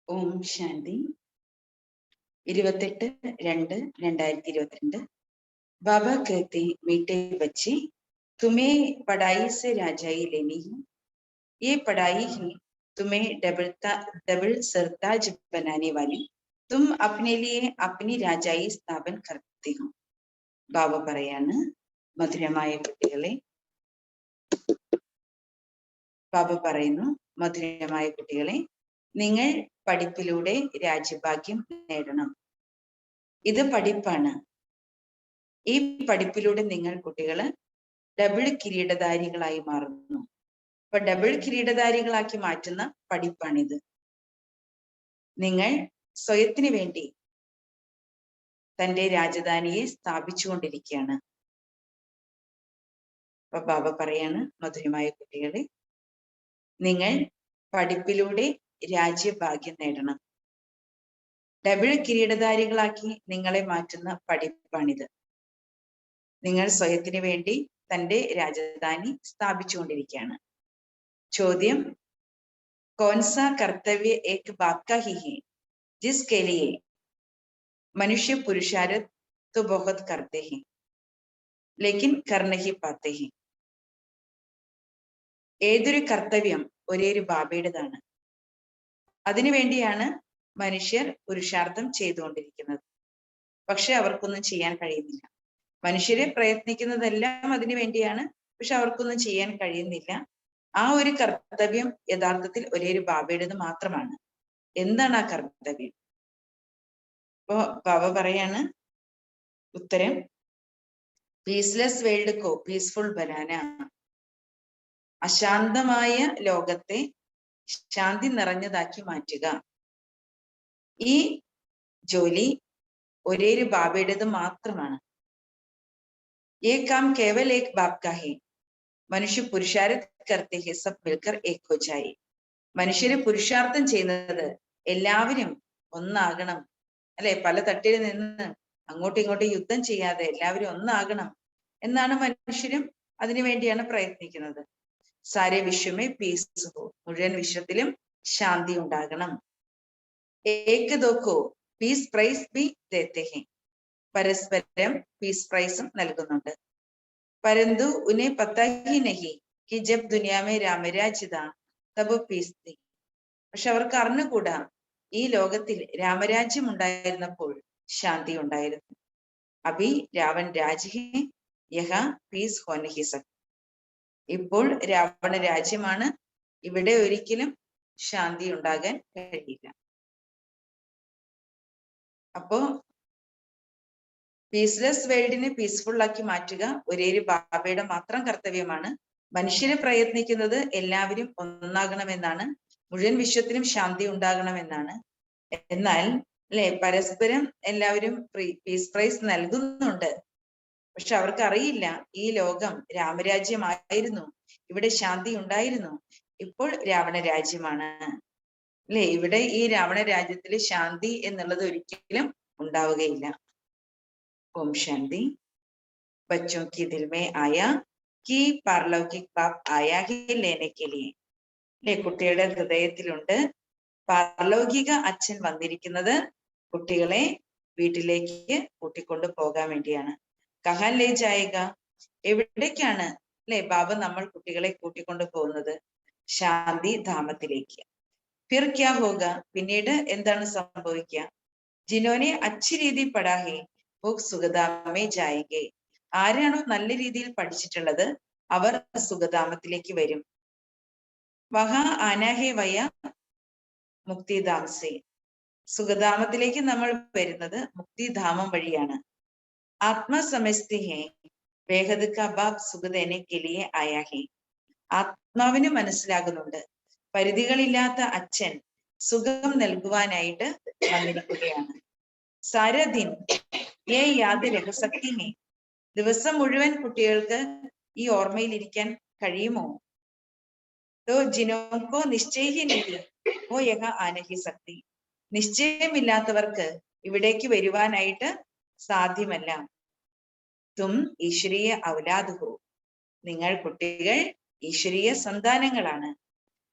ഓം ശാന്തി 28/2/2022। बाबा कहते मीठे बच्चे, तुम्हें पढ़ाई से राजाई लेनी है। ये पढ़ाई ही तुम्हें डबल सरताज बनाने वाली। तुम अपने लिए अपनी രാജായി സ്ഥാപൻ करते हो। ബാബ പറയാണ്, മധുരമായ കുട്ടികളെ, ബാബ പറയുന്നു, മധുരമായ കുട്ടികളെ, നിങ്ങൾ പഠിപ്പിലൂടെ രാജ്യഭാഗ്യം നേടണം. ഇത് പഠിപ്പാണ്. ഈ പഠിപ്പിലൂടെ നിങ്ങൾ കുട്ടികള് ഡബിൾ കിരീടധാരികളായി മാറുന്നു. അപ്പൊ ഡബിൾ കിരീടധാരികളാക്കി മാറ്റുന്ന പഠിപ്പാണിത്. നിങ്ങൾ സ്വയത്തിന് വേണ്ടി തന്റെ രാജധാനിയെ സ്ഥാപിച്ചുകൊണ്ടിരിക്കുകയാണ്. അപ്പൊ ബാബ പറയാണ്, മധുരമായ കുട്ടികളെ, നിങ്ങൾ പഠിപ്പിലൂടെ രാജ്യഭാഗ്യം നേടണം. ഡബിൾ കിരീടധാരികളാക്കി നിങ്ങളെ മാറ്റുന്ന പഠിപ്പാണിത്. നിങ്ങൾ സ്വയത്തിന് വേണ്ടി തന്റെ രാജധാനി സ്ഥാപിച്ചുകൊണ്ടിരിക്കുകയാണ്. ചോദ്യം, कौन-सा कर्तव्य एक बाप का ही है जिसके लिए मनुष्य पुरुषार्थ तो बहुत करते हैं लेकिन कर नहीं पाते हैं. ഏതൊരു കർത്തവ്യം ഒരേ ഒരു ബാബയുടേതാണ്. അതിനുവേണ്ടിയാണ് മനുഷ്യർ പുരുഷാർത്ഥം ചെയ്തുകൊണ്ടിരിക്കുന്നത്. പക്ഷെ അവർക്കൊന്നും ചെയ്യാൻ കഴിയുന്നില്ല. മനുഷ്യരെ പ്രയത്നിക്കുന്നതെല്ലാം അതിനു വേണ്ടിയാണ്, പക്ഷെ അവർക്കൊന്നും ചെയ്യാൻ കഴിയുന്നില്ല. ആ ഒരു കർത്തവ്യം യഥാർത്ഥത്തിൽ ഒരേ ഒരു ബാബയുടേത് മാത്രമാണ്. എന്താണ് ആ കർത്തവ്യം? അപ്പോ ബാബ പറയാണ് ഉത്തരം, പീസ്ലെസ് വേൾഡ് കോ പീസ്ഫുൾ ബനാന. അശാന്തമായ ലോകത്തെ ശാന്തി നിറഞ്ഞതാക്കി മാറ്റുക. ഈ ജോലി ഒരേ ഒരു ബാബയുടേത് മാത്രമാണ്. ये काम केवल एक बाप का है. മനുഷ്യ പുരുഷാർത്ഥം करते हैं सब मिलकर एक हो जाए. മനുഷ്യരെ പുരുഷാർത്ഥം ചെയ്യുന്നത് എല്ലാവരും ഒന്നാകണം, അല്ലെ? പല തട്ടിൽ നിന്ന് അങ്ങോട്ടും ഇങ്ങോട്ടും യുദ്ധം ചെയ്യാതെ എല്ലാവരും ഒന്നാകണം എന്നാണ് മനുഷ്യരും അതിനു വേണ്ടിയാണ് പ്രയത്നിക്കുന്നത്. സാരെ വിശ്വമേ പീസ് ഹോ, മുഴുവൻ വിശ്വത്തിലും ശാന്തി ഉണ്ടാകണം. ഏക് ദോക്കോ പീസ് പ്രൈസ് ബി ദേത്തെ ഹെ, പരസ്പരം പീസ് പ്രൈസും നൽകുന്നുണ്ട്. परंतु उन्हें पता ही नहीं कि जब दुनिया में രാമരാജ് था तब पीस थी. പക്ഷെ അവർക്ക് അറിഞ്ഞുകൂടാ, ഈ ലോകത്തിൽ രാമരാജ്യം ഉണ്ടായിരുന്നപ്പോൾ ശാന്തി ഉണ്ടായിരുന്നു. അഭി രാവൺ രാജ് ഹെ യഹാ പീസ് ഹോ നഹി സക്ത. ഇപ്പോൾ രാവണ രാജ്യമാണ്, ഇവിടെ ഒരിക്കലും ശാന്തി ഉണ്ടാകാൻ കഴിയില്ല. അപ്പോ പീസ്ലെസ് വേൾഡിനെ പീസ്ഫുൾ ആക്കി മാറ്റുക ഒരേ ഒരു ബാബയുടെ മാത്രം കർത്തവ്യമാണ്. മനുഷ്യരെ പ്രയത്നിക്കുന്നത് എല്ലാവരും ഒന്നാകണമെന്നാണ്, മുഴുവൻ വിശ്വത്തിലും ശാന്തി ഉണ്ടാകണമെന്നാണ്. എന്നാൽ അല്ലെ, പരസ്പരം എല്ലാവരും പീസ് പ്രൈസ് നൽകുന്നുണ്ട്. പക്ഷെ അവർക്ക് അറിയില്ല, ഈ ലോകം രാമരാജ്യമായിരുന്നു, ഇവിടെ ശാന്തി ഉണ്ടായിരുന്നു, ഇപ്പോൾ രാവണ രാജ്യമാണ്, അല്ലെ? ഇവിടെ ഈ രാവണ രാജ്യത്തില് ശാന്തി എന്നുള്ളത് ഒരിക്കലും ഉണ്ടാവുകയില്ല. ओम शांति. बच्चों के दिल में आया कि पारलौकिक बाप आया ही लेने के लिए. അല്ലെ, കുട്ടികളുടെ ഹൃദയത്തിലുണ്ട്, പാരലൗകിക അച്ഛൻ വന്നിരിക്കുന്നത് കുട്ടികളെ വീട്ടിലേക്ക് കൂട്ടിക്കൊണ്ടു പോകാൻ വേണ്ടിയാണ്. കഹാൻ ലേ ജായേഗ, എവിടേക്കാണ് അല്ലെ ബാബ നമ്മൾ കുട്ടികളെ കൂട്ടിക്കൊണ്ടു പോകുന്നത്? ശാന്തി ധാമത്തിലേക്ക്. ഫിർ ക്യാ ഹോഗ, പിന്നീട് എന്താണ് സംഭവിക്കുക? ജിനോനെ അച്ഛി രീതി പഠാഹേ സുഖധാമേ ജായേഗെ. ആരാണോ നല്ല രീതിയിൽ പഠിച്ചിട്ടുള്ളത് അവർ സുഖധാമത്തിലേക്ക് വരും. വഹാ ആനാഹേ വയ മുക്തിധാം സേ, സുഖധാമത്തിലേക്ക് നമ്മൾ വരുന്നത് മുക്തിധാമം വഴിയാണ്. ആത്മസമസ്തി ഹേ ബേഹദ് കാ ബാപ് സുഖദേനെ കെ ലിയേ ആയാ ഹേ. ആത്മാവിന് മനസ്സിലാകുന്നുണ്ട്, പരിധികളില്ലാത്ത അച്ഛൻ സുഖം നൽകുവാനായിട്ട് വന്നിരിക്കുകയാണ്. സാരാ ദിൻ യേ യാദ് രഹ സക്തി ഹേ, ദിവസം മുഴുവൻ കുട്ടികൾക്ക് ഈ ഓർമ്മയിൽ ഇരിക്കാൻ കഴിയുമോ? തോ ജിനോക്കോ നിശ്ചയ ഹി നഹി വോ യഹ ആന ഹി സക്തി, നിശ്ചയമില്ലാത്തവർക്ക് ഇവിടേക്ക് വരുവാനായിട്ട് സാധ്യമല്ല. തും ഈശ്വരീയ ഔലാദ് ഹോ, നിങ്ങൾ കുട്ടികൾ ഈശ്വരീയ സന്താനങ്ങളാണ്.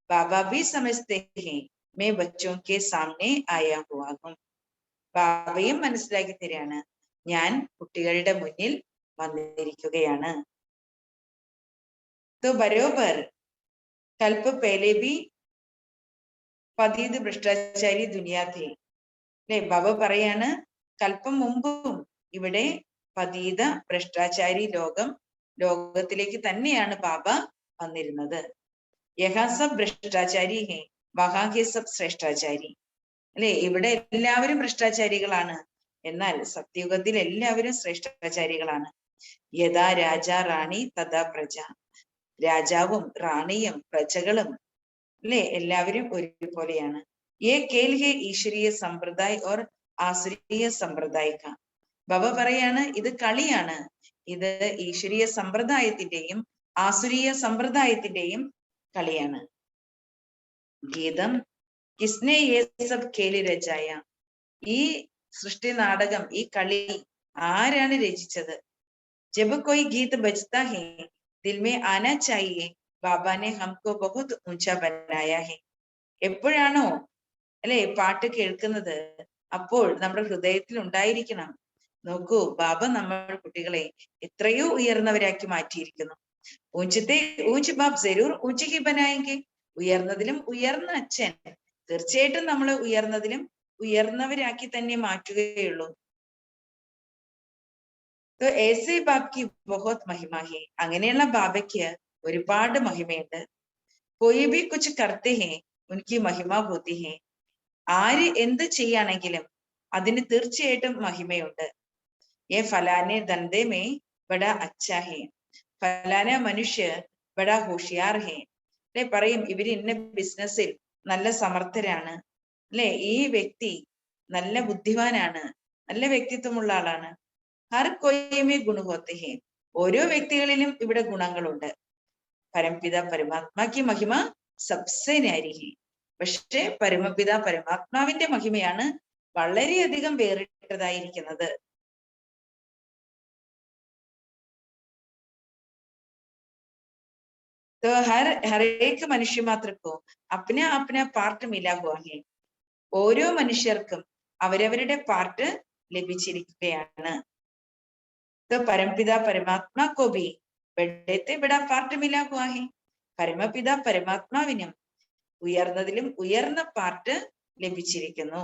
ബാബ ഭി സമസ്തേ ഹേ मैं बच्चों के सामने आया हुआ हूँ. ബാബയും മനസ്സിലാക്കി തരികയാണ്, ഞാൻ കുട്ടികളുടെ മുന്നിൽ വന്നിരിക്കുകയാണ്. तो बरोबर कल्प पहले भी പതീത് ഭ്രഷ്ടാചാരി ദുനിയാ थे. അല്ലെ, ബാബ പറയാണ്, കൽപ്പം മുമ്പും ഇവിടെ പതീത ഭ്രഷ്ടാചാരി ലോകത്തിലേക്ക് തന്നെയാണ് ബാബ വന്നിരുന്നത്. യഹാ സബ് ഭ്രഷ്ടാചാരി ഹേ വഹാ ഹേ സബ് ശ്രേഷ്ഠാചാരി. അല്ലെ, ഇവിടെ എല്ലാവരും ഭ്രഷ്ടാചാരികളാണ്, എന്നാൽ സത്യയുഗത്തിൽ എല്ലാവരും ശ്രേഷ്ഠാചാരികളാണ്. യഥാ രാജ റാണി തഥാ പ്രജ. രാജാവും റാണിയും പ്രജകളും അല്ലെ എല്ലാവരും ഒരുപോലെയാണ്. ये खेल है ഈശ്വരീയ സമ്പ്രദായ और ആസുരീയ സമ്പ്രദായ का. ബാബ പറയാണ്, ഇത് കളിയാണ്, ഇത് ഈശ്വരീയ സമ്പ്രദായത്തിന്റെയും ആസുരീയ സമ്പ്രദായത്തിന്റെയും കളിയാണ്. ഗീതം കിസ്നെ യേ സബ് ഖേൽ രചായ. ഈ സൃഷ്ടി നാടകം, ഈ കളി ആരാണ് രചിച്ചത്? ജബ് കോയി ഗീത് ബജ്താ ഹേ ദിൽ മേ ആനാ ചാഹിയേ ബാബാ നെ ഹംകോ ബഹുത് ഊഞ്ചാ ബനായാ ഹേ. എപ്പോഴാണോ അല്ലെ പാട്ട് കേൾക്കുന്നത്, അപ്പോൾ നമ്മുടെ ഹൃദയത്തിൽ ഉണ്ടായിരിക്കണം, നോക്കൂ, ബാബ നമ്മൾ കുട്ടികളെ എത്രയോ ഉയർന്നവരാക്കി മാറ്റിയിരിക്കുന്നു. ഊഞ്ചത്തെ ഊഞ്ച് ബാബ് ജരൂർ ഊഞ്ച് ഹി ബനായെങ്കിൽ. ഉയർന്നതിലും ഉയർന്ന അച്ഛൻ തീർച്ചയായിട്ടും നമ്മളെ ഉയർന്നതിലും ഉയർന്നവരാക്കി തന്നെ മാറ്റുകയുള്ളൂ. ഏസേ ബാബ്ക്ക് ബഹുത് മഹിമ ഹേ. അങ്ങനെയുള്ള ബാബയ്ക്ക് ഒരുപാട് മഹിമയുണ്ട്. കോയി ഭി കുച്ച് കർത്തെ ഹേ ഉൻകി മഹിമ ഹോത്തി ഹേ. ആര് എന്ത് ചെയ്യാണെങ്കിലും അതിന് തീർച്ചയായിട്ടും മഹിമയുണ്ട്. ഏ ഫലാനെ ധന്ദേ മേ ബഡാ അച്ഛാ ഹേ, ഫലാന മനുഷ്യ ബഡാ ഹോഷിയാർ ഹേ. അല്ലെ, പറയും ഇവര് ഇന്ന ബിസിനസ്സിൽ നല്ല സമർത്ഥരാണ്, അല്ലെ, ഈ വ്യക്തി നല്ല ബുദ്ധിമാനാണ്, നല്ല വ്യക്തിത്വമുള്ള ആളാണ്. ഹർ കോയമേ ഗുണഹോത്തെ ഹേ. ഓരോ വ്യക്തികളിലും ഇവിടെ ഗുണങ്ങളുണ്ട്. പരംപിത പരമാത്മാക്ക് മഹിമ സബ്സെ ന്യാരി ഹേ. പക്ഷേ പരമപിത പരമാത്മാവിന്റെ മഹിമയാണ് വളരെയധികം വേറിട്ടതായിരിക്കുന്നത്. तो हर एक मनुष्य मात्र को अपना अपना पार्ट मिला हुआ है. ഓരോ മനുഷ്യർക്കും അവരവരുടെ പാർട്ട് ലഭിച്ചിരിക്കുകയാണ്. तो परमपिता परमात्मा को भी बड़े से बड़ा पार्ट मिला हुआ है. പരമപിത പരമാത്മാവിനും ഉയർന്നതിലും ഉയർന്ന പാർട്ട് ലഭിച്ചിരിക്കുന്നു.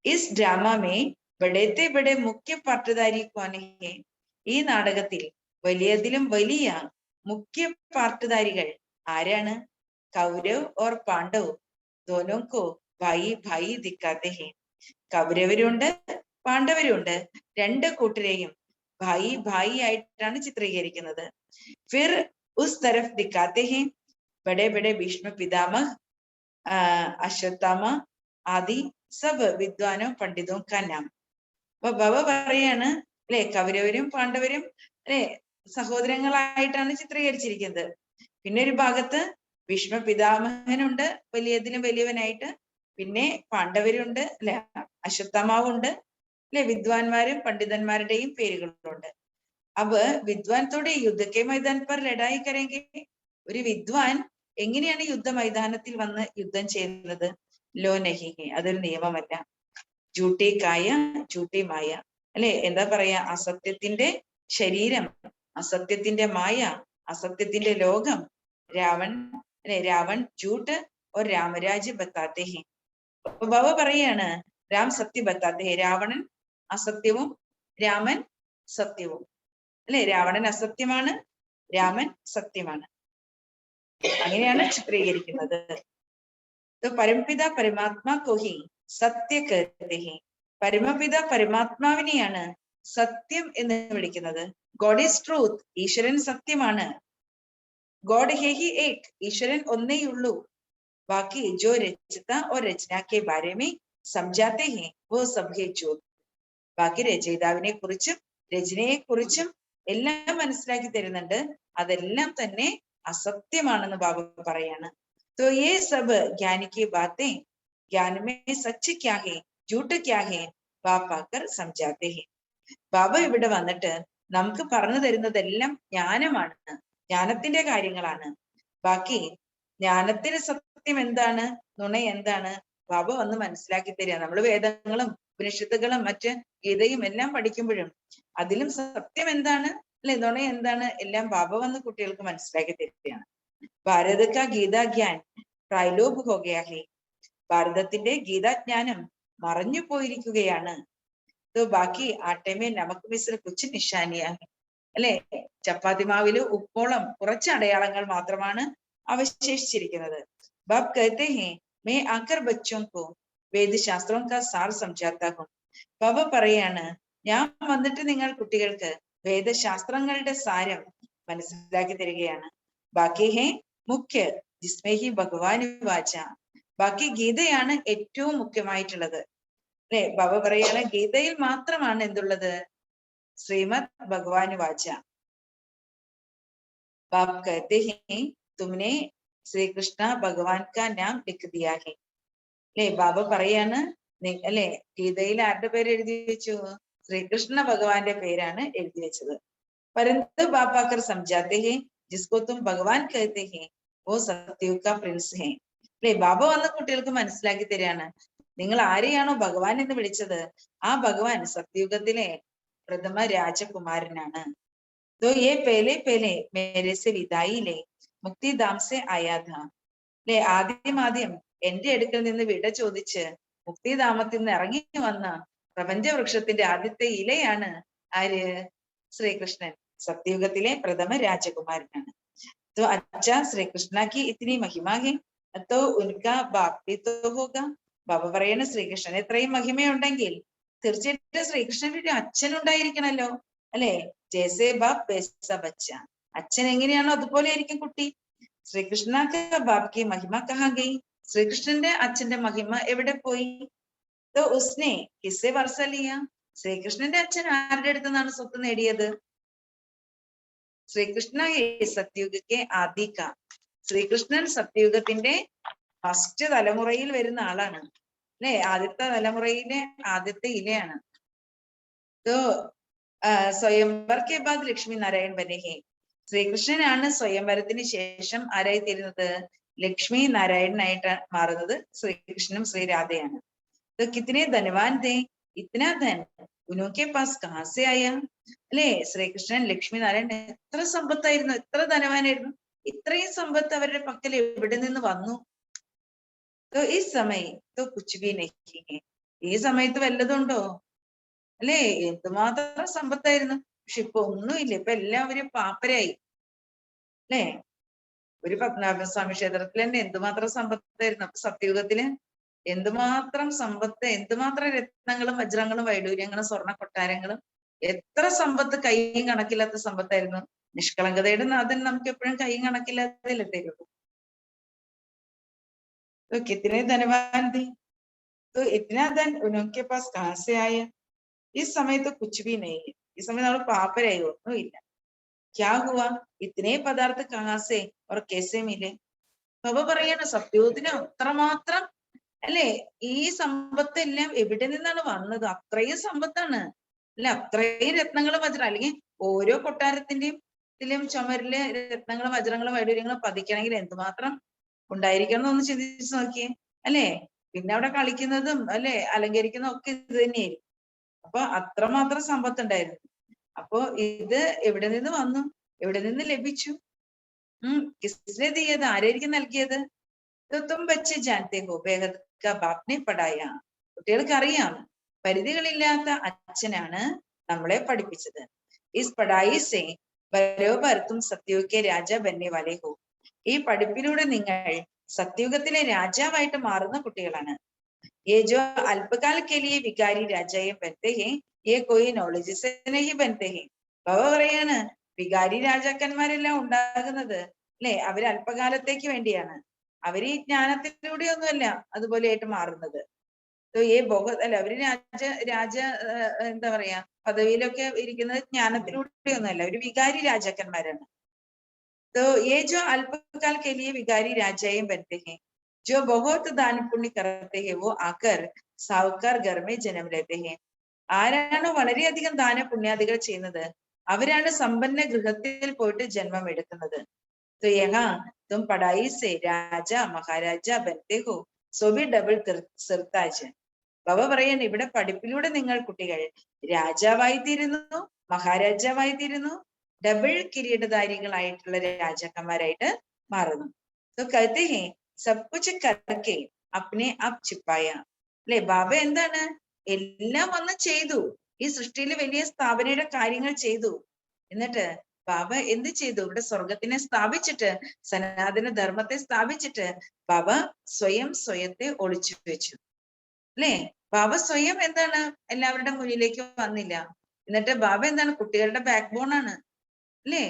ഇസ് ഡ്രാമ മേ ബഡേ സെ ബഡേ മുഖ്യ പാർട്ടുദാരി കോൻ ഹേ. ഈ നാടകത്തിൽ വലിയതിലും വലിയ മുഖ്യ പാർട്ടുദാരികൾ ആരാണ്? കൗരവ് ഓർ പാണ്ഡവ് ദോനോ കോ ഭായി ഭായി ദിക്കാത്തെ ഹേ. കൗരവരുണ്ട്, പാണ്ഡവരുണ്ട്, രണ്ട് കൂട്ടരെയും ഭായി ഭായി ആയിട്ടാണ് ചിത്രീകരിക്കുന്നത്. ഫിർ ഉസ് തരഫ് ദിക്കാത്തെ ഹേ ബഡേ ബഡേ ഭീഷ്മ പിതാമഹ് അശ്വത്ഥാമ ആദി സബ് വിദ്വാനോ പണ്ഡിതോ കാ നാം. അപ്പൊ ബാബ പറയാണ്, അല്ലെ, കൗരവരും പാണ്ഡവരും അല്ലെ സഹോദരങ്ങളായിട്ടാണ് ചിത്രീകരിച്ചിരിക്കുന്നത്. പിന്നെ ഒരു ഭാഗത്ത് ഭീഷ്മ പിതാമഹനുണ്ട്, വലിയതിലും വലിയവനായിട്ട്. പിന്നെ പാണ്ഡവരുണ്ട്, അല്ലെ, അശ്വത്ഥാമാവുണ്ട്, അല്ലെ, വിദ്വാൻമാരും പണ്ഡിതന്മാരുടെയും പേരുകളുണ്ട്. അപ്പൊ വിദ്വാൻത്തോടെ യുദ്ധക്കെ മൈതാൻ പർ ലഡായി കരേങ്കെ. ഒരു വിദ്വാൻ എങ്ങനെയാണ് യുദ്ധ മൈതാനത്തിൽ വന്ന് യുദ്ധം ചെയ്യുന്നത്? ലോ നഹി ഹേ, അതൊരു നിയമമല്ല. ജൂട്ടി കായ ജൂട്ടി മായ, അല്ലെ, എന്താ പറയാ, അസത്യത്തിന്റെ ശരീരം, അസത്യത്തിന്റെ മായ, അസത്യത്തിന്റെ ലോകം. രാവൺ അല്ലെ, രാവൺ ജൂട്ട് और രാമരാജ് ബത്താത്തെ ഹേ. ബാബ പറയാണ്, രാം സത്യ ബത്താത്തെ ഹേ. രാവണൻ അസത്യവും രാമൻ സത്യവും. അല്ലെ, രാവണൻ അസത്യമാണ്, രാമൻ സത്യമാണ്. അങ്ങനെയാണ് ചിത്രീകരിക്കുന്നത്. പരംപിത പരമാത്മാ കോഹി സത്യ കഹത്തെ ഹേ. പരമപിത പരമാത്മാവിനെയാണ് സത്യം എന്ന് വിളിക്കുന്നത്. God is truth. ഈശ്വരൻ സത്യമാണ്. ഗോഡ് ഹേ ഹി ഏക്. ഈശ്വരൻ ഒന്നേയുള്ളൂ. ബാക്കി ജോ രചിത or Rachana K Bare may സംജാത്തെ ഹേ വോ സബ് ഹേ ജ്യോത്. ബാക്കി രചയിതാവിനെ കുറിച്ചും രചനയെ കുറിച്ചും എല്ലാം മനസ്സിലാക്കി തരുന്നുണ്ട്. അതെല്ലാം തന്നെ അസത്യമാണെന്ന് ബാബ പറയാണ്. तो ये सब ज्ञान की बातें ज्ञान में सच क्या है झूठ क्या है बाप आकर समझाते हैं. ബാബ ഇവിടെ വന്നിട്ട് നമുക്ക് പറഞ്ഞു തരുന്നതെല്ലാം ജ്ഞാനമാണ്, ജ്ഞാനത്തിന്റെ കാര്യങ്ങളാണ്. ബാക്കി ജ്ഞാനത്തിന് സത്യം എന്താണ്, നുണ എന്താണ് ബാബ വന്ന് മനസ്സിലാക്കി തരിക. നമ്മൾ വേദങ്ങളും ഉപനിഷത്തുകളും മറ്റ് ഗീതയും എല്ലാം പഠിക്കുമ്പോഴും അതിലും സത്യം എന്താണ്, അല്ലെ, നുണ എന്താണ്, എല്ലാം ബാബ വന്ന് കുട്ടികൾക്ക് മനസ്സിലാക്കി തരികയാണ്. ഭാരത് കാ ഗീതാ ജ്ഞാൻ പ്രായലോപ് ഹോ ഗയാ ഹൈ. ഭാരതത്തിന്റെ ഗീതാജ്ഞാനം മറഞ്ഞു പോയിരിക്കുകയാണ്. ബാക്കി ആട്ടേമേ നമക് മിശ്ര കുച്ച് നിശാനിയാണ്, അല്ലെ, ചപ്പാത്തി മാവില് ഉപ്പോളം കുറച്ച് അടയാളങ്ങൾ മാത്രമാണ് അവശേഷിച്ചിരിക്കുന്നത്. ബാബ് കഹത്തെ ഹേ മേ ആകർ ബച്ചോं को വേദശാസ്ത്രോं का सार समझाता हूं. ബാബ പറയാണ്, ഞാൻ വന്നിട്ട് നിങ്ങൾ കുട്ടികൾക്ക് വേദശാസ്ത്രങ്ങളുടെ സാരം മനസ്സിലാക്കി തരികയാണ്. ബാക്കി ഹേ മുഖ്യ ജിസ്മേ ഹി ഭഗവാൻ വാച. ബാക്കി ഗീതയാണ് ഏറ്റവും മുഖ്യമായിട്ടുള്ളത്, അല്ലെ. ബാബ പറയാണ്, ഗീതയിൽ മാത്രമാണ് എന്തുള്ളത്, ശ്രീമദ് ഭഗവാൻ വാച. ബാബ് കഹത്തെ ഹേ തുമ്നെ ശ്രീകൃഷ്ണ ഭഗവാൻ കാ നാം ലിഖ് ദിയാ ഹേ. അല്ലെ, ബാബ പറയാണ്, അല്ലെ, ഗീതയിൽ ആരുടെ പേര് എഴുതി വെച്ചു, ശ്രീകൃഷ്ണ ഭഗവാന്റെ പേരാണ് എഴുതി വെച്ചത്. परंतु बाप आकर समझाते हैं जिसको तुम भगवान कहते हैं वो सतयुग का प्रिंस है. അല്ലെ, ബാബ വന്ന കുട്ടികൾക്ക് മനസ്സിലാക്കി തരികയാണ്, നിങ്ങൾ ആരെയാണോ ഭഗവാൻ എന്ന് വിളിച്ചത് ആ ഭഗവാൻ സത്യുഗത്തിലെ പ്രഥമ രാജകുമാരനാണ്. तो ये पहले पहले मेरे से विदाई ले मुक्ति धाम से आया था. അല്ലെ, ആദ്യം എന്റെ അടുക്കൽ നിന്ന് വിട ചോദിച്ച് മുക്തിധാമത്തിൽ നിന്ന് ഇറങ്ങി വന്ന പ്രപഞ്ച വൃക്ഷത്തിന്റെ ആദ്യത്തെ ഇലയാണ് ആര്, ശ്രീകൃഷ്ണൻ, സത്യയുഗത്തിലെ പ്രഥമ രാജകുമാരനാണ്. तो अच्छा श्री कृष्णा की इतनी महिमा है तो उनका बाप भी तो होगा. ബാബ പറയണ, ശ്രീകൃഷ്ണൻ എത്രയും മഹിമയുണ്ടെങ്കിൽ തീർച്ചയായിട്ടും ശ്രീകൃഷ്ണന്റെ ഒരു അച്ഛൻ ഉണ്ടായിരിക്കണല്ലോ, അല്ലെ. ജേസേ ബാപ് വൈസാ ബച്ച. അച്ഛൻ എങ്ങനെയാണോ അതുപോലെ ആയിരിക്കും കുട്ടി. ശ്രീകൃഷ്ണ ബാപ് की महिमा कहाँ गई. ശ്രീകൃഷ്ണന്റെ അച്ഛന്റെ മഹിമ എവിടെ പോയി. तो उसने किससे वर्षा लिया. ശ്രീകൃഷ്ണന്റെ അച്ഛൻ ആരുടെ അടുത്ത് നിന്നാണ് സ്വത്ത് നേടിയത്. ശ്രീകൃഷ്ണ സത്യുഗക്കെ ആദിക. ശ്രീകൃഷ്ണൻ സത്യുഗത്തിന്റെ ഫസ്റ്റ് തലമുറയിൽ വരുന്ന ആളാണ്, അല്ലെ. ആദ്യത്തെ തലമുറയിലെ ആദ്യത്തെ ഇലയാണ്. तो സ്വയംവർ കെ ബാദ് ലക്ഷ്മി നാരായൺ ബനെ ഹേ. ശ്രീകൃഷ്ണനാണ് സ്വയംവരത്തിന് ശേഷം ആരായി തീരുന്നത്, ലക്ഷ്മി നാരായണനായിട്ട് മാറുന്നത് ശ്രീകൃഷ്ണനും ശ്രീരാധയാണ്. तो कितने धनवान थे, इतना धन उनके पास कहां से आया. അല്ലെ, ശ്രീകൃഷ്ണൻ ലക്ഷ്മി നാരായണൻ എത്ര സമ്പത്തായിരുന്നു, എത്ര ധനവാനായിരുന്നു, ഇത്രയും സമ്പത്ത് അവരുടെ പക്കൽ എവിടെ നിന്ന് വന്നു. तो इस समय तो कुछ भी नहीं है. ഈ സമയത്ത് വല്ലതുണ്ടോ, അല്ലെ. എന്തുമാത്രം സമ്പത്തായിരുന്നു, പക്ഷെ ഇപ്പൊ ഒന്നുമില്ല. ഇപ്പൊ എല്ലാവരും പാപ്പരായി, അല്ലെ. ഒരു പത്മനാഭസ്വാമി ക്ഷേത്രത്തിൽ തന്നെ എന്തുമാത്രം സമ്പത്തായിരുന്നു. അപ്പൊ സത്യയുഗത്തില് എന്തുമാത്രം സമ്പത്ത്, എന്തുമാത്രം രത്നങ്ങളും വജ്രങ്ങളും വൈഡൂര്യങ്ങളും സ്വർണ്ണ കൊട്ടാരങ്ങളും, എത്ര സമ്പത്ത്, കൈയും കണക്കില്ലാത്ത സമ്പത്തായിരുന്നു. നിഷ്കളങ്കതയുടെ നാഥൻ നമുക്ക് എപ്പോഴും കൈയും കണക്കില്ലാത്തതല്ലേ തരുള്ളൂ. कितने धनवान थे तो इतना धन उनके पास कहां से आया. इस समय तो कुछ भी नहीं है. ഈ സമയം നമ്മൾ പാപ്പരായി, ഒന്നുമില്ല. क्या हुआ इतने पदार्थ कहां से और कैसे मिले. ബാബ പറയാണ്, സത്യത്തിന് അത്രമാത്രം, അല്ലെ, ഈ സമ്പത്ത് എല്ലാം എവിടെ നിന്നാണ് വന്നത്. അത്രയും സമ്പത്താണ്, അല്ലെ. അത്രയും രത്നങ്ങളും വജ്രം, അല്ലെങ്കിൽ ഓരോ കൊട്ടാരത്തിന്റെയും ഇതിലും ചുമരില് രത്നങ്ങളും വജ്രങ്ങളും വൈഡൂര്യങ്ങളും പതിക്കണമെങ്കിൽ എന്തുമാത്രം ഉണ്ടായിരിക്കണം എന്നൊന്ന് ചിന്തിച്ച് നോക്കിയേ, അല്ലെ. പിന്നെ അവിടെ കളിക്കുന്നതും, അല്ലെ, അലങ്കരിക്കുന്നതും ഒക്കെ ഇത് തന്നെയായിരിക്കും. അപ്പൊ അത്രമാത്രം സമ്പത്ത് ഉണ്ടായിരുന്നു. അപ്പൊ ഇത് എവിടെ നിന്ന് വന്നു, എവിടെ നിന്ന് ലഭിച്ചു. കിസ്നെ ദിയത്, ആരായിരിക്കും നൽകിയത്. തും ബच्चे जानते हो बेहद का बाप ने पढ़ाया. കുട്ടികൾക്ക് അറിയാം, പരിധികളില്ലാത്ത അച്ഛനാണ് നമ്മളെ പഠിപ്പിച്ചത്. इस पढ़ाई से बरोबर तुम सतयुग के राजा बनने वाले हो. ഈ പഠിപ്പിലൂടെ നിങ്ങൾ സത്യയുഗത്തിലെ രാജാവായിട്ട് മാറുന്ന കുട്ടികളാണ്. ये जो अल्पकाल के लिए विकारी राजाए बनते हैं ये कोई नॉलेज से नहीं बनते हैं. ബാബ പറയാണ്, വികാരി രാജാക്കന്മാരെല്ലാം ഉണ്ടാകുന്നത്, അല്ലെ, അവര് അല്പകാലത്തേക്ക് വേണ്ടിയാണ്. അവര് ഈ ജ്ഞാനത്തിലൂടെയൊന്നുമല്ല അതുപോലെയായിട്ട് മാറുന്നത്. അല്ല, അവര് രാജ എന്താ പറയാ, പദവിയിലൊക്കെ ഇരിക്കുന്നത് ജ്ഞാനത്തിലൂടെയൊന്നുമല്ല. അവര് വികാരി രാജാക്കന്മാരാണ്. तो ये जो अल्पकाल के लिए विकारी राजाए बनते हैं जो बहुत दान पुण्य करते हैं वो आकर साहूकार घर में जन्म लेते हैं. ആരാണോ വളരെയധികം ദാന പുണ്യാദികൾ ചെയ്യുന്നത് അവരാണ് സമ്പന്ന ഗൃഹത്തിൽ പോയിട്ട് ജന്മം എടുക്കുന്നത്. तो यहाँ तुम पढ़ाई से राजा महाരാജ बनते हो सो भी डबിൾ സിർതാജ്. ബാബ പറയാണ് ഇവിടെ പഠിപ്പിലൂടെ നിങ്ങൾ കുട്ടികൾ രാജാവായി തീരുന്നു, മഹാരാജാവായി തീരുന്നു, ഡബിൾ കിരീടധാരികളായിട്ടുള്ള രാജാക്കന്മാരായിട്ട് മാറുന്നു. तो कहते हैं सब कुछ करके अपने आप छिपाया. അല്ലെ, ബാബ എന്താണ് എല്ലാം വന്ന് ചെയ്തു, ഈ സൃഷ്ടിയിൽ വലിയ സ്ഥാപനയുടെ കാര്യങ്ങൾ ചെയ്തു. എന്നിട്ട് ബാബ എന്ത് ചെയ്തു? ഇവിടെ സ്വർഗത്തിനെ സ്ഥാപിച്ചിട്ട്, സനാതന ധർമ്മത്തെ സ്ഥാപിച്ചിട്ട് ബാബ സ്വയത്തെ ഒളിച്ചു വെച്ചു. അല്ലെ, ബാബ സ്വയം എന്താണ് എല്ലാവരുടെ മുന്നിലേക്ക് വന്നില്ല. എന്നിട്ട് ബാബ എന്താണ് കുട്ടികളുടെ ബാക്ക് ബോൺ ആണ്. അല്ലെ,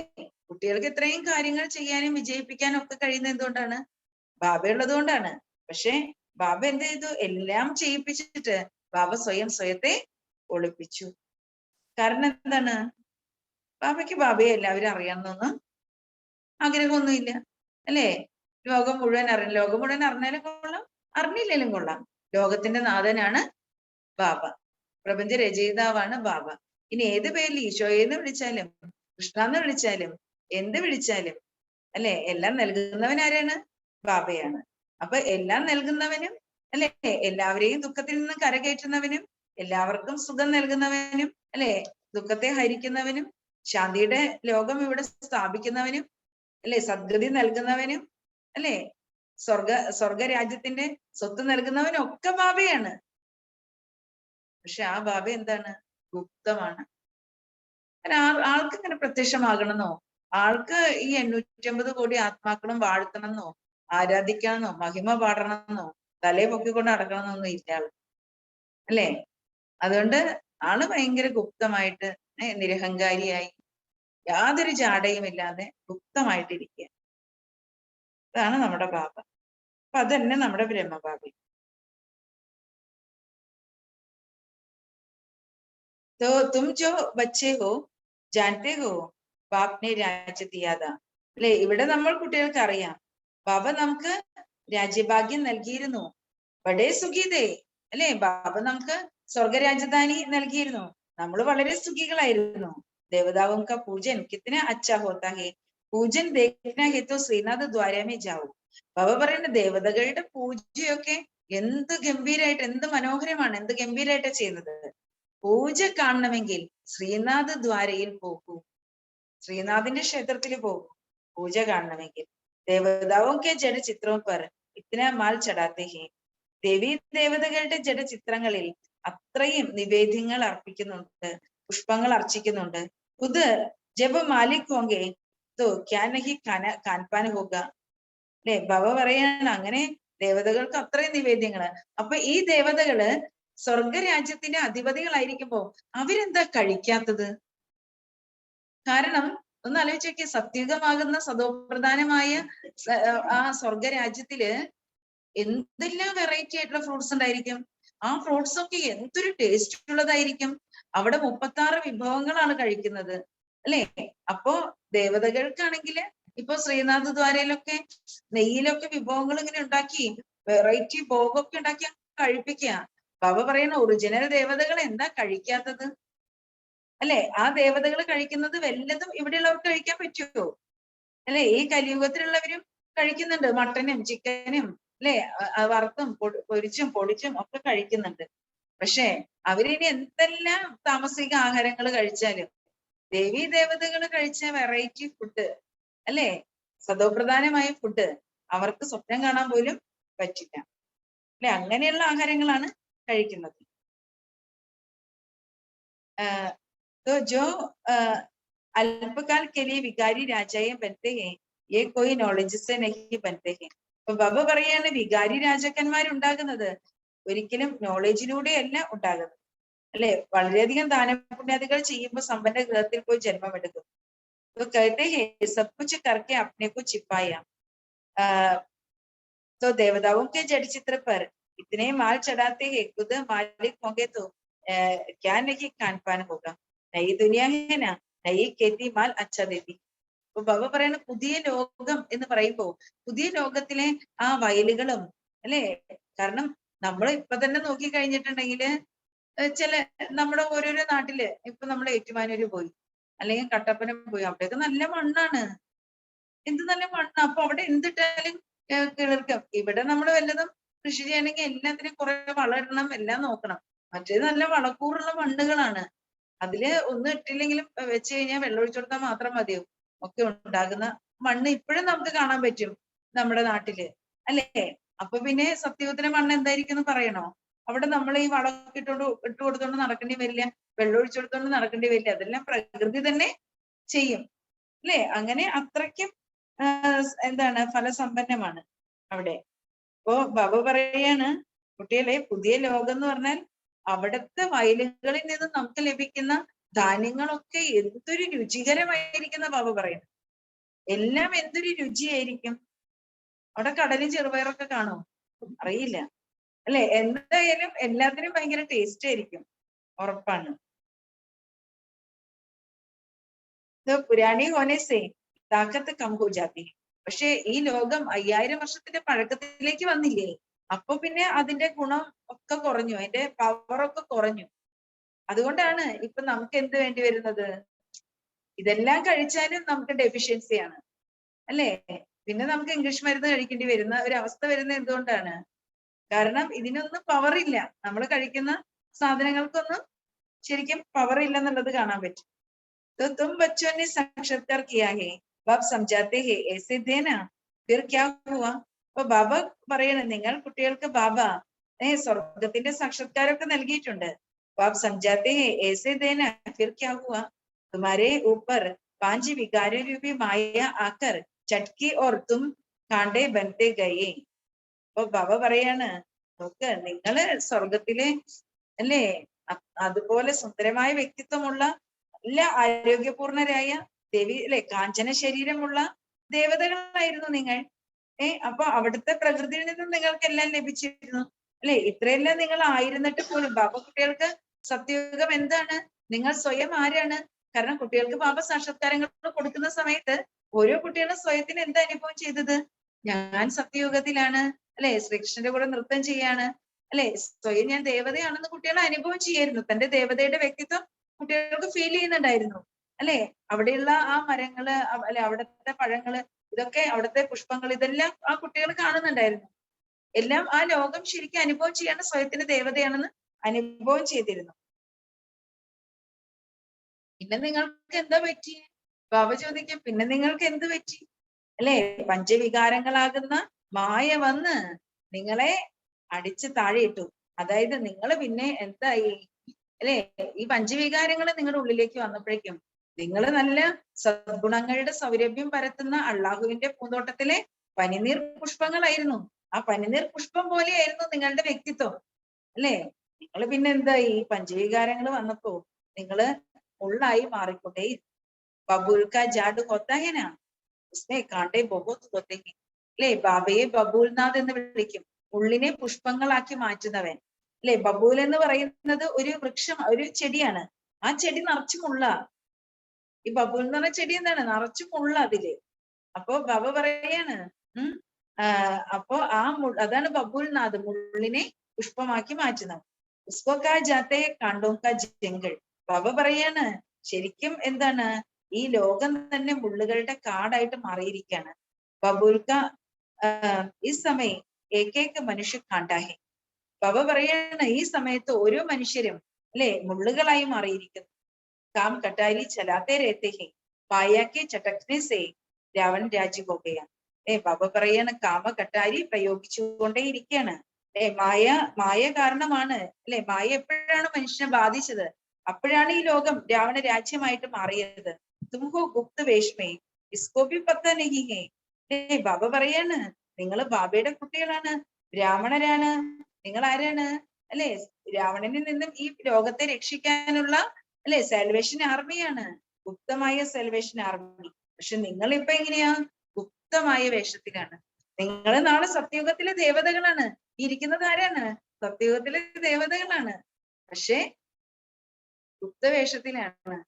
കുട്ടികൾക്ക് ഇത്രയും കാര്യങ്ങൾ ചെയ്യാനും വിജയിപ്പിക്കാനും ഒക്കെ കഴിയുന്നത് എന്തുകൊണ്ടാണ്? ബാബ ഉള്ളത് കൊണ്ടാണ്. പക്ഷെ ബാബ എന്ത് ചെയ്തു? എല്ലാം ചെയ്യിപ്പിച്ചിട്ട് ബാബ സ്വയത്തെ ഒളിപ്പിച്ചു. കാരണം എന്താണ്? ബാബയ്ക്ക് ബാബയെ എല്ലാവരും അറിയാമെന്നൊന്നും ആഗ്രഹമൊന്നുമില്ല. അല്ലെ, ലോകം മുഴുവൻ അറിഞ്ഞാലും കൊള്ളാം, അറിഞ്ഞില്ലേലും കൊള്ളാം. ലോകത്തിന്റെ നാഥനാണ് ബാബ, പ്രപഞ്ച രചയിതാവാണ് ബാബ. ഇനി ഏത് പേരിൽ ഈശോയെന്ന് വിളിച്ചാലും കൃഷ്ണ എന്ന് വിളിച്ചാലും എന്ത് വിളിച്ചാലും അല്ലെ, എല്ലാം നൽകുന്നവൻ ആരാണ്? ബാബയാണ്. അപ്പൊ എല്ലാം നൽകുന്നവനും അല്ലെ, എല്ലാവരെയും ദുഃഖത്തിൽ നിന്ന് കരകയറ്റുന്നവനും, എല്ലാവർക്കും സുഖം നൽകുന്നവനും അല്ലെ, ദുഃഖത്തെ ഹരിക്കുന്നവനും, ശാന്തിയുടെ ലോകം ഇവിടെ സ്ഥാപിക്കുന്നവനും അല്ലെ, സദ്ഗതി നൽകുന്നവനും അല്ലെ, സ്വർഗരാജ്യത്തിന്റെ സ്വത്ത് നൽകുന്നവനും ഒക്കെ ബാബയാണ്. പക്ഷെ ആ ബാബ എന്താണ്? ഗുപ്തമാണ്. ആൾക്ക് ഇങ്ങനെ പ്രത്യക്ഷമാകണമെന്നോ, ആൾക്ക് ഈ 850 കോടി ആത്മാക്കളും വാഴ്ത്തണമെന്നോ, ആരാധിക്കണമെന്നോ, മഹിമ പാടണമെന്നോ, തലയെ പൊക്കിക്കൊണ്ട് നടക്കണമെന്നൊന്നും ഇല്ല ആൾ. അല്ലേ? അതുകൊണ്ട് ആള് ഭയങ്കര ഗുപ്തമായിട്ട് നിരഹങ്കാരിയായി യാതൊരു ജാടയും ഇല്ലാതെ ഗുപ്തമായിട്ടിരിക്കുക. ഇതാണ് നമ്മുടെ ബാബ. അപ്പൊ അതന്നെ നമ്മുടെ ബ്രഹ്മബാബ. तो तुम जो बच्चे हो जानते हो बाप ने राज्य दिया था. അല്ലെ, ഇവിടെ നമ്മൾ കുട്ടികൾക്ക് അറിയാം ബാബ നമുക്ക് രാജ്യഭാഗ്യം നൽകിയിരുന്നു. വടേ സുഖിതേ അല്ലെ, ബാബ നമുക്ക് സ്വർഗരാജധാനി നൽകിയിരുന്നു. നമ്മൾ വളരെ സുഖികളായിരുന്നു. ദേവതാവും കാ പൂജൻ കിത്തന അച്ഛാ ഹോത്താ ഹേ, പൂജൻ ദേഖ്നാ ഹേ തോ ശ്രീനാഥ് ദ്വാരമേ ജാവൂ. ബാബ പറയുന്ന ദേവതകളുടെ പൂജയൊക്കെ എന്ത് ഗംഭീരായിട്ട്, എന്ത് മനോഹരമാണ്, എന്ത് ഗംഭീരായിട്ടാ ചെയ്യുന്നത്. പൂജ കാണണമെങ്കിൽ ശ്രീനാഥ് ദ്വാരയിൽ പോകൂ, ശ്രീനാഥിന്റെ ക്ഷേത്രത്തിൽ പോകൂ പൂജ കാണണമെങ്കിൽ. ദേവതാവും കെ ജഡ ചിത്രവും പർ ഇത്തന മാൽ ചടാത്തെ ഹേ, ദേവീ ദേവതകളുടെ ജഡചിത്രങ്ങളിൽ അത്രയും നിവേദ്യങ്ങൾ അർപ്പിക്കുന്നുണ്ട്, പുഷ്പങ്ങൾ അർച്ചിക്കുന്നുണ്ട്. ഖുദ് ജബ് മാലിക് ഹോങ്കെ തോ ക്യാ നഹി കാൻപാൻ ഹോഗ. അല്ലെ, ബാബ പറയാണ് അങ്ങനെ ദേവതകൾക്ക് അത്രയും നിവേദ്യങ്ങള്. അപ്പൊ ഈ ദേവതകള് സ്വർഗരാജ്യത്തിന്റെ അധിപതികളായിരിക്കുമ്പോ അവരെന്താ കഴിക്കാത്തത്? കാരണം ഒന്ന് ആലോചിച്ച് നോക്കിയേ, സത്യുഗമാകുന്ന സദോപ്രധാനമായ ആ സ്വർഗരാജ്യത്തില് എന്തെല്ലാം വെറൈറ്റി ആയിട്ടുള്ള ഫ്രൂട്ട്സ് ഉണ്ടായിരിക്കും. ആ ഫ്രൂട്ട്സ് ഒക്കെ എന്തൊരു ടേസ്റ്റ് ഉള്ളതായിരിക്കും. അവിടെ 36 വിഭവങ്ങളാണ് കഴിക്കുന്നത് അല്ലെ. അപ്പോ ദേവതകൾക്കാണെങ്കിൽ ഇപ്പൊ ശ്രീനാഥ് ദ്വാരയിലൊക്കെ നെയ്യിലൊക്കെ വിഭവങ്ങൾ ഇങ്ങനെ ഉണ്ടാക്കി വെറൈറ്റി ഭോഗമൊക്കെ ഉണ്ടാക്കി കഴിപ്പിക്കുക. ബാബ പറയുന്ന ഒറിജിനൽ ദേവതകൾ എന്താ കഴിക്കാത്തത്? അല്ലെ, ആ ദേവതകൾ കഴിക്കുന്നത് വല്ലതും ഇവിടെയുള്ളവർക്ക് കഴിക്കാൻ പറ്റുമോ? അല്ലെ, ഈ കലിയുഗത്തിലുള്ളവരും കഴിക്കുന്നുണ്ട്, മട്ടനും ചിക്കനും അല്ലെ, വറുത്തും പൊരിച്ചും പൊടിച്ചും ഒക്കെ കഴിക്കുന്നുണ്ട്. പക്ഷെ അവരിനി എന്തെല്ലാം താമസിക ആഹാരങ്ങൾ കഴിച്ചാലും ദേവീ ദേവതകൾ കഴിച്ച വെറൈറ്റി ഫുഡ് അല്ലെ, സദോപ്രധാനമായ ഫുഡ് അവർക്ക് സ്വപ്നം കാണാൻ പോലും പറ്റില്ല. അല്ലെ, അങ്ങനെയുള്ള ആഹാരങ്ങളാണ് കഴിക്കുന്നത്. तो जो अल्पकाल के लिए विकारी राजाएं बनते हैं ये कोई नॉलेज से नहीं बनते हैं. അപ്പൊ ബാബ പറയാണ് വികാരി രാജാക്കന്മാരുണ്ടാകുന്നത് ഒരിക്കലും നോളജിലൂടെയല്ല ഉണ്ടാകുന്നത്. അല്ലെ, വളരെയധികം ദാനപുണ്യാദികൾ ചെയ്യുമ്പോൾ സമ്പന്ന ഗൃഹത്തിൽ പോയി ജന്മമെടുക്കും. तो कहते हैं सब कुछ करके अपने को छिपाया. तो देवताओं के जड़ चित्र पर इतने माल चढ़ाते हैं खुद मालिक होंगे तो क्या नहीं खान पान होगा. നയി ദുനിയ ഹേന നയി കേത്തി മാൽ അച്ഛ ദേതി. അപ്പൊ ബാബ പറയുന്ന പുതിയ ലോകം എന്ന് പറയുമ്പോ പുതിയ ലോകത്തിലെ ആ വയലുകളും അല്ലെ, കാരണം നമ്മൾ ഇപ്പൊ തന്നെ നോക്കി കഴിഞ്ഞിട്ടുണ്ടെങ്കില് ചില നമ്മുടെ ഓരോരോ നാട്ടില് ഇപ്പൊ നമ്മൾ ഏറ്റുമാനൂര് പോയി അല്ലെങ്കിൽ കട്ടപ്പന പോയി, അവിടെയൊക്കെ നല്ല മണ്ണാണ് എന്ത് നല്ല മണ്ണ്, അപ്പൊ അവിടെ എന്തിട്ടാലും കിളിർക്കും. ഇവിടെ നമ്മൾ വല്ലതും കൃഷി ചെയ്യണമെങ്കിൽ എല്ലാത്തിനും കുറെ വളമിടണം, എല്ലാം നോക്കണം. മറ്റേത് നല്ല വളക്കൂറുള്ള മണ്ണുകളാണ്. അതില് ഒന്നും ഇട്ടില്ലെങ്കിലും വെച്ച് കഴിഞ്ഞാൽ വെള്ളം ഒഴിച്ചു കൊടുത്താൽ മാത്രം മതിയാവും. ഒക്കെ ഉണ്ടാകുന്ന മണ്ണ് ഇപ്പോഴും നമുക്ക് കാണാൻ പറ്റും നമ്മുടെ നാട്ടില്, അല്ലേ? അപ്പൊ പിന്നെ സത്യയുഗത്തിലെ മണ്ണ് എന്തായിരിക്കും എന്ന് പറയണോ? അവിടെ നമ്മൾ ഈ വളമൊക്കെ ഇട്ട് കൊടുത്തോണ്ട് നടക്കേണ്ടി വരില്ല, വെള്ളം ഒഴിച്ചു കൊടുത്തോണ്ട് നടക്കേണ്ടി വരില്ല. അതെല്ലാം പ്രകൃതി തന്നെ ചെയ്യും, അല്ലേ? അങ്ങനെ അത്രയ്ക്കും എന്താണ് ഫലസമ്പന്നമാണ് അവിടെ. അപ്പോ ബാബ പറയാണ്, കുട്ടികളെ, പുതിയ ലോകം എന്ന് പറഞ്ഞാൽ അവിടുത്തെ വയലുകളിൽ നിന്ന് നമുക്ക് ലഭിക്കുന്ന ധാന്യങ്ങളൊക്കെ എന്തൊരു രുചികരമായിരിക്കുന്ന ബാബ പറയുന്നു. എല്ലാം എന്തൊരു രുചിയായിരിക്കും. അവിടെ കടലും ചെറുപയറൊക്കെ കാണുമോ? അറിയില്ല, അല്ലെ? എന്തായാലും എല്ലാത്തിനും ഭയങ്കര ടേസ്റ്റ് ആയിരിക്കും, ഉറപ്പാണ്. പുരാണി ഹോനേസേ താക്കത്ത് കം ഹോ ജാതി. പക്ഷെ ഈ ലോകം 5000 വർഷത്തിന്റെ പഴക്കത്തിലേക്ക് വന്നില്ലേ, അപ്പൊ പിന്നെ അതിന്റെ ഗുണം ഒക്കെ കുറഞ്ഞു, അതിന്റെ പവറൊക്കെ കുറഞ്ഞു. അതുകൊണ്ടാണ് ഇപ്പൊ നമുക്ക് എന്ത് വേണ്ടി വരുന്നത്? ഇതെല്ലാം കഴിച്ചാലും നമുക്ക് ഡെഫിഷ്യൻസിയാണ്, അല്ലേ? പിന്നെ നമുക്ക് ഇംഗ്ലീഷ് മരുന്ന് കഴിക്കേണ്ടി വരുന്ന ഒരു അവസ്ഥ വരുന്നത് എന്തുകൊണ്ടാണ്? കാരണം ഇതിനൊന്നും പവർ ഇല്ല. നമ്മൾ കഴിക്കുന്ന സാധനങ്ങൾക്കൊന്നും ശരിക്കും പവർ ഇല്ലെന്നുള്ളത് കാണാൻ പറ്റും. तो तुम बच्चों ने साक्षात्कार किया है, बाप समझाते हैं ऐसे देना, फिर क्या हुआ? അപ്പൊ ബാബ പറയണ, നിങ്ങൾ കുട്ടികൾക്ക് ബാബ സ്വർഗത്തിന്റെ സാക്ഷാത്കാരമൊക്കെ നൽകിയിട്ടുണ്ട്. ബാബ് സംജാത്തെ ഹെ ऐसे देना, फिर क्या हुआ? तुम्हारे ऊपर 5 विकारों रूपी माया आकर चटकी और तुम कांडे बनते गए. അപ്പൊ ബാബ പറയാണ്, നോക്ക്, നിങ്ങള് സ്വർഗത്തിലെ, അല്ലേ, അതുപോലെ സുന്ദരമായ വ്യക്തിത്വമുള്ള നല്ല ആരോഗ്യപൂർണരായ ദേവി, അല്ലെ, കാഞ്ചന ശരീരമുള്ള ദേവതകളായിരുന്നു നിങ്ങൾ. അപ്പൊ അവിടുത്തെ പ്രകൃതിയിൽ നിന്നും നിങ്ങൾക്ക് എല്ലാം ലഭിച്ചിരുന്നു, അല്ലെ? ഇത്രയെല്ലാം നിങ്ങൾ ആയിരുന്നിട്ട് പോലും ബാബ കുട്ടികൾക്ക് സത്യയുഗം എന്താണ്? നിങ്ങൾ സ്വയം ആരാണ്? കാരണം കുട്ടികൾക്ക് ബാബ സാക്ഷാത്കാരങ്ങൾ കൊടുക്കുന്ന സമയത്ത് ഓരോ കുട്ടികളും സ്വയത്തിന് എന്താ അനുഭവം ചെയ്തത്? ഞാൻ സത്യയുഗത്തിലാണ്, അല്ലെ? ശ്രീകൃഷ്ണന്റെ കൂടെ നൃത്തം ചെയ്യാണ്, അല്ലെ? സ്വയം ഞാൻ ദേവതയാണെന്ന് കുട്ടികൾ അനുഭവം ചെയ്യായിരുന്നു. തന്റെ ദേവതയുടെ വ്യക്തിത്വം കുട്ടികൾക്ക് ഫീൽ ചെയ്യുന്നുണ്ടായിരുന്നു, അല്ലെ? അവിടെയുള്ള ആ മരങ്ങള്, അല്ലെ, അവിടുത്തെ പഴങ്ങള്, ഇതൊക്കെ, അവിടുത്തെ പുഷ്പങ്ങൾ, ഇതെല്ലാം ആ കുട്ടികൾ കാണുന്നുണ്ടായിരുന്നു. എല്ലാം ആ ലോകം ശരിക്കും അനുഭവം ചെയ്യാണ്, സ്വയത്തിന് ദേവതയാണെന്ന് അനുഭവം ചെയ്തിരുന്നു. പിന്നെ നിങ്ങൾക്ക് എന്താ പറ്റി? ബാബ ചോദിക്കും, പിന്നെ നിങ്ങൾക്ക് എന്ത് പറ്റി? അല്ലെ? പഞ്ചവികാരങ്ങളാകുന്ന മായ വന്ന് നിങ്ങളെ അടിച്ച് താഴെയിട്ടു. അതായത് നിങ്ങൾ പിന്നെ എന്തായി, അല്ലെ? ഈ പഞ്ചവികാരങ്ങൾ നിങ്ങളുടെ ഉള്ളിലേക്ക് വന്നപ്പോഴേക്കും നിങ്ങൾ നല്ല സദ്ഗുണങ്ങളുടെ സൗരഭ്യം പരത്തുന്ന അള്ളാഹുവിന്റെ പൂന്തോട്ടത്തിലെ പനിനീർ പുഷ്പങ്ങളായിരുന്നു. ആ പനിനീർ പുഷ്പം പോലെയായിരുന്നു നിങ്ങളുടെ വ്യക്തിത്വം, അല്ലെ? നിങ്ങൾ പിന്നെ എന്തായി? ഈ പഞ്ചവികാരങ്ങൾ വന്നപ്പോ നിങ്ങള് മുള്ളായി മാറിക്കൊണ്ടേ. ബബുൽക്ക ജാഡു കൊത്തഹന ഉസ്നെ കാണ്ടേ ബഹുത്ത് കൊത്തേഹി. അല്ലെ? ബാബയെ ബബൂൽനാഥ് എന്ന് വിളിക്കും, ഉള്ളിനെ പുഷ്പങ്ങളാക്കി മാറ്റുന്നവൻ, അല്ലെ? ബബൂൽ എന്ന് പറയുന്നത് ഒരു വൃക്ഷം, ഒരു ചെടിയാണ്. ആ ചെടി നിറച്ചു മുള്ള. ഈ ബബൂൽ എന്ന് പറഞ്ഞ ചെടി എന്താണ്? നിറച്ചു മുള്ള അതില്. അപ്പോ ബാബ പറയാണ്, അപ്പോ അതാണ് ബബൂൽനാഥ്, മുള്ളിനെ പുഷ്പമാക്കി മാറ്റുന്നത്. ഉസ്കോക്കാ ജാത്തെ കാണ്ടോക്കാ ജംഗിൾ. ബാബ പറയാണ്, ശരിക്കും എന്താണ്, ഈ ലോകം തന്നെ മുള്ളുകളുടെ കാടായിട്ട് മാറിയിരിക്കുകയാണ്. ബബൂൽക്ക ഈ സമയം ഏകേക മനുഷ്യ കാണ്ടാഹെ. ബാബ പറയാണ്, ഈ സമയത്ത് ഓരോ മനുഷ്യരും, അല്ലെ, മുള്ളുകളായി മാറിയിരിക്കുന്നു. കാം കട്ടാരി ചലാത്തെ രേത്തെ ഹെ പായാക്കെ ചട്ടക്നെ സേ രാവൺ രാജ്യം പോകുകയാണ്. ബാബ പറയാണ്, കാമ കട്ടാരി പ്രയോഗിച്ചുകൊണ്ടേ ഇരിക്കുകയാണ്. മായ കാരണമാണ്, അല്ലെ? മായ എപ്പോഴാണ് മനുഷ്യനെ ബാധിച്ചത്, അപ്പോഴാണ് ഈ ലോകം രാവണ രാജ്യമായിട്ട് മാറിയത്. തുംഹോ ഗുപ്ത വേഷ്മേ ഇസ്കോപി പത്ത നഹിഹേ. ബാബ പറയാണ്, നിങ്ങൾ ബാബയുടെ കുട്ടികളാണ്, ബ്രാഹ്മണരാണ്. നിങ്ങൾ ആരാണ്, അല്ലെ? രാവണനിൽ നിന്നും ഈ ലോകത്തെ രക്ഷിക്കാനുള്ള, അല്ലെ, സാൽവേഷൻ ആർമിയാണ്, ഗുപ്തമായ സാൽവേഷൻ ആർമി. പക്ഷെ നിങ്ങൾ ഇപ്പൊ എങ്ങനെയാ? ഗുപ്തമായ വേഷത്തിലാണ്. നിങ്ങൾ നാളെ സത്യയുഗത്തിലെ ദേവതകളാണ്. ഇരിക്കുന്നത് ആരാണ്? സത്യയുഗത്തിലെ ദേവതകളാണ്. പക്ഷെ ഗുപ്തവേഷത്തിലാണ്.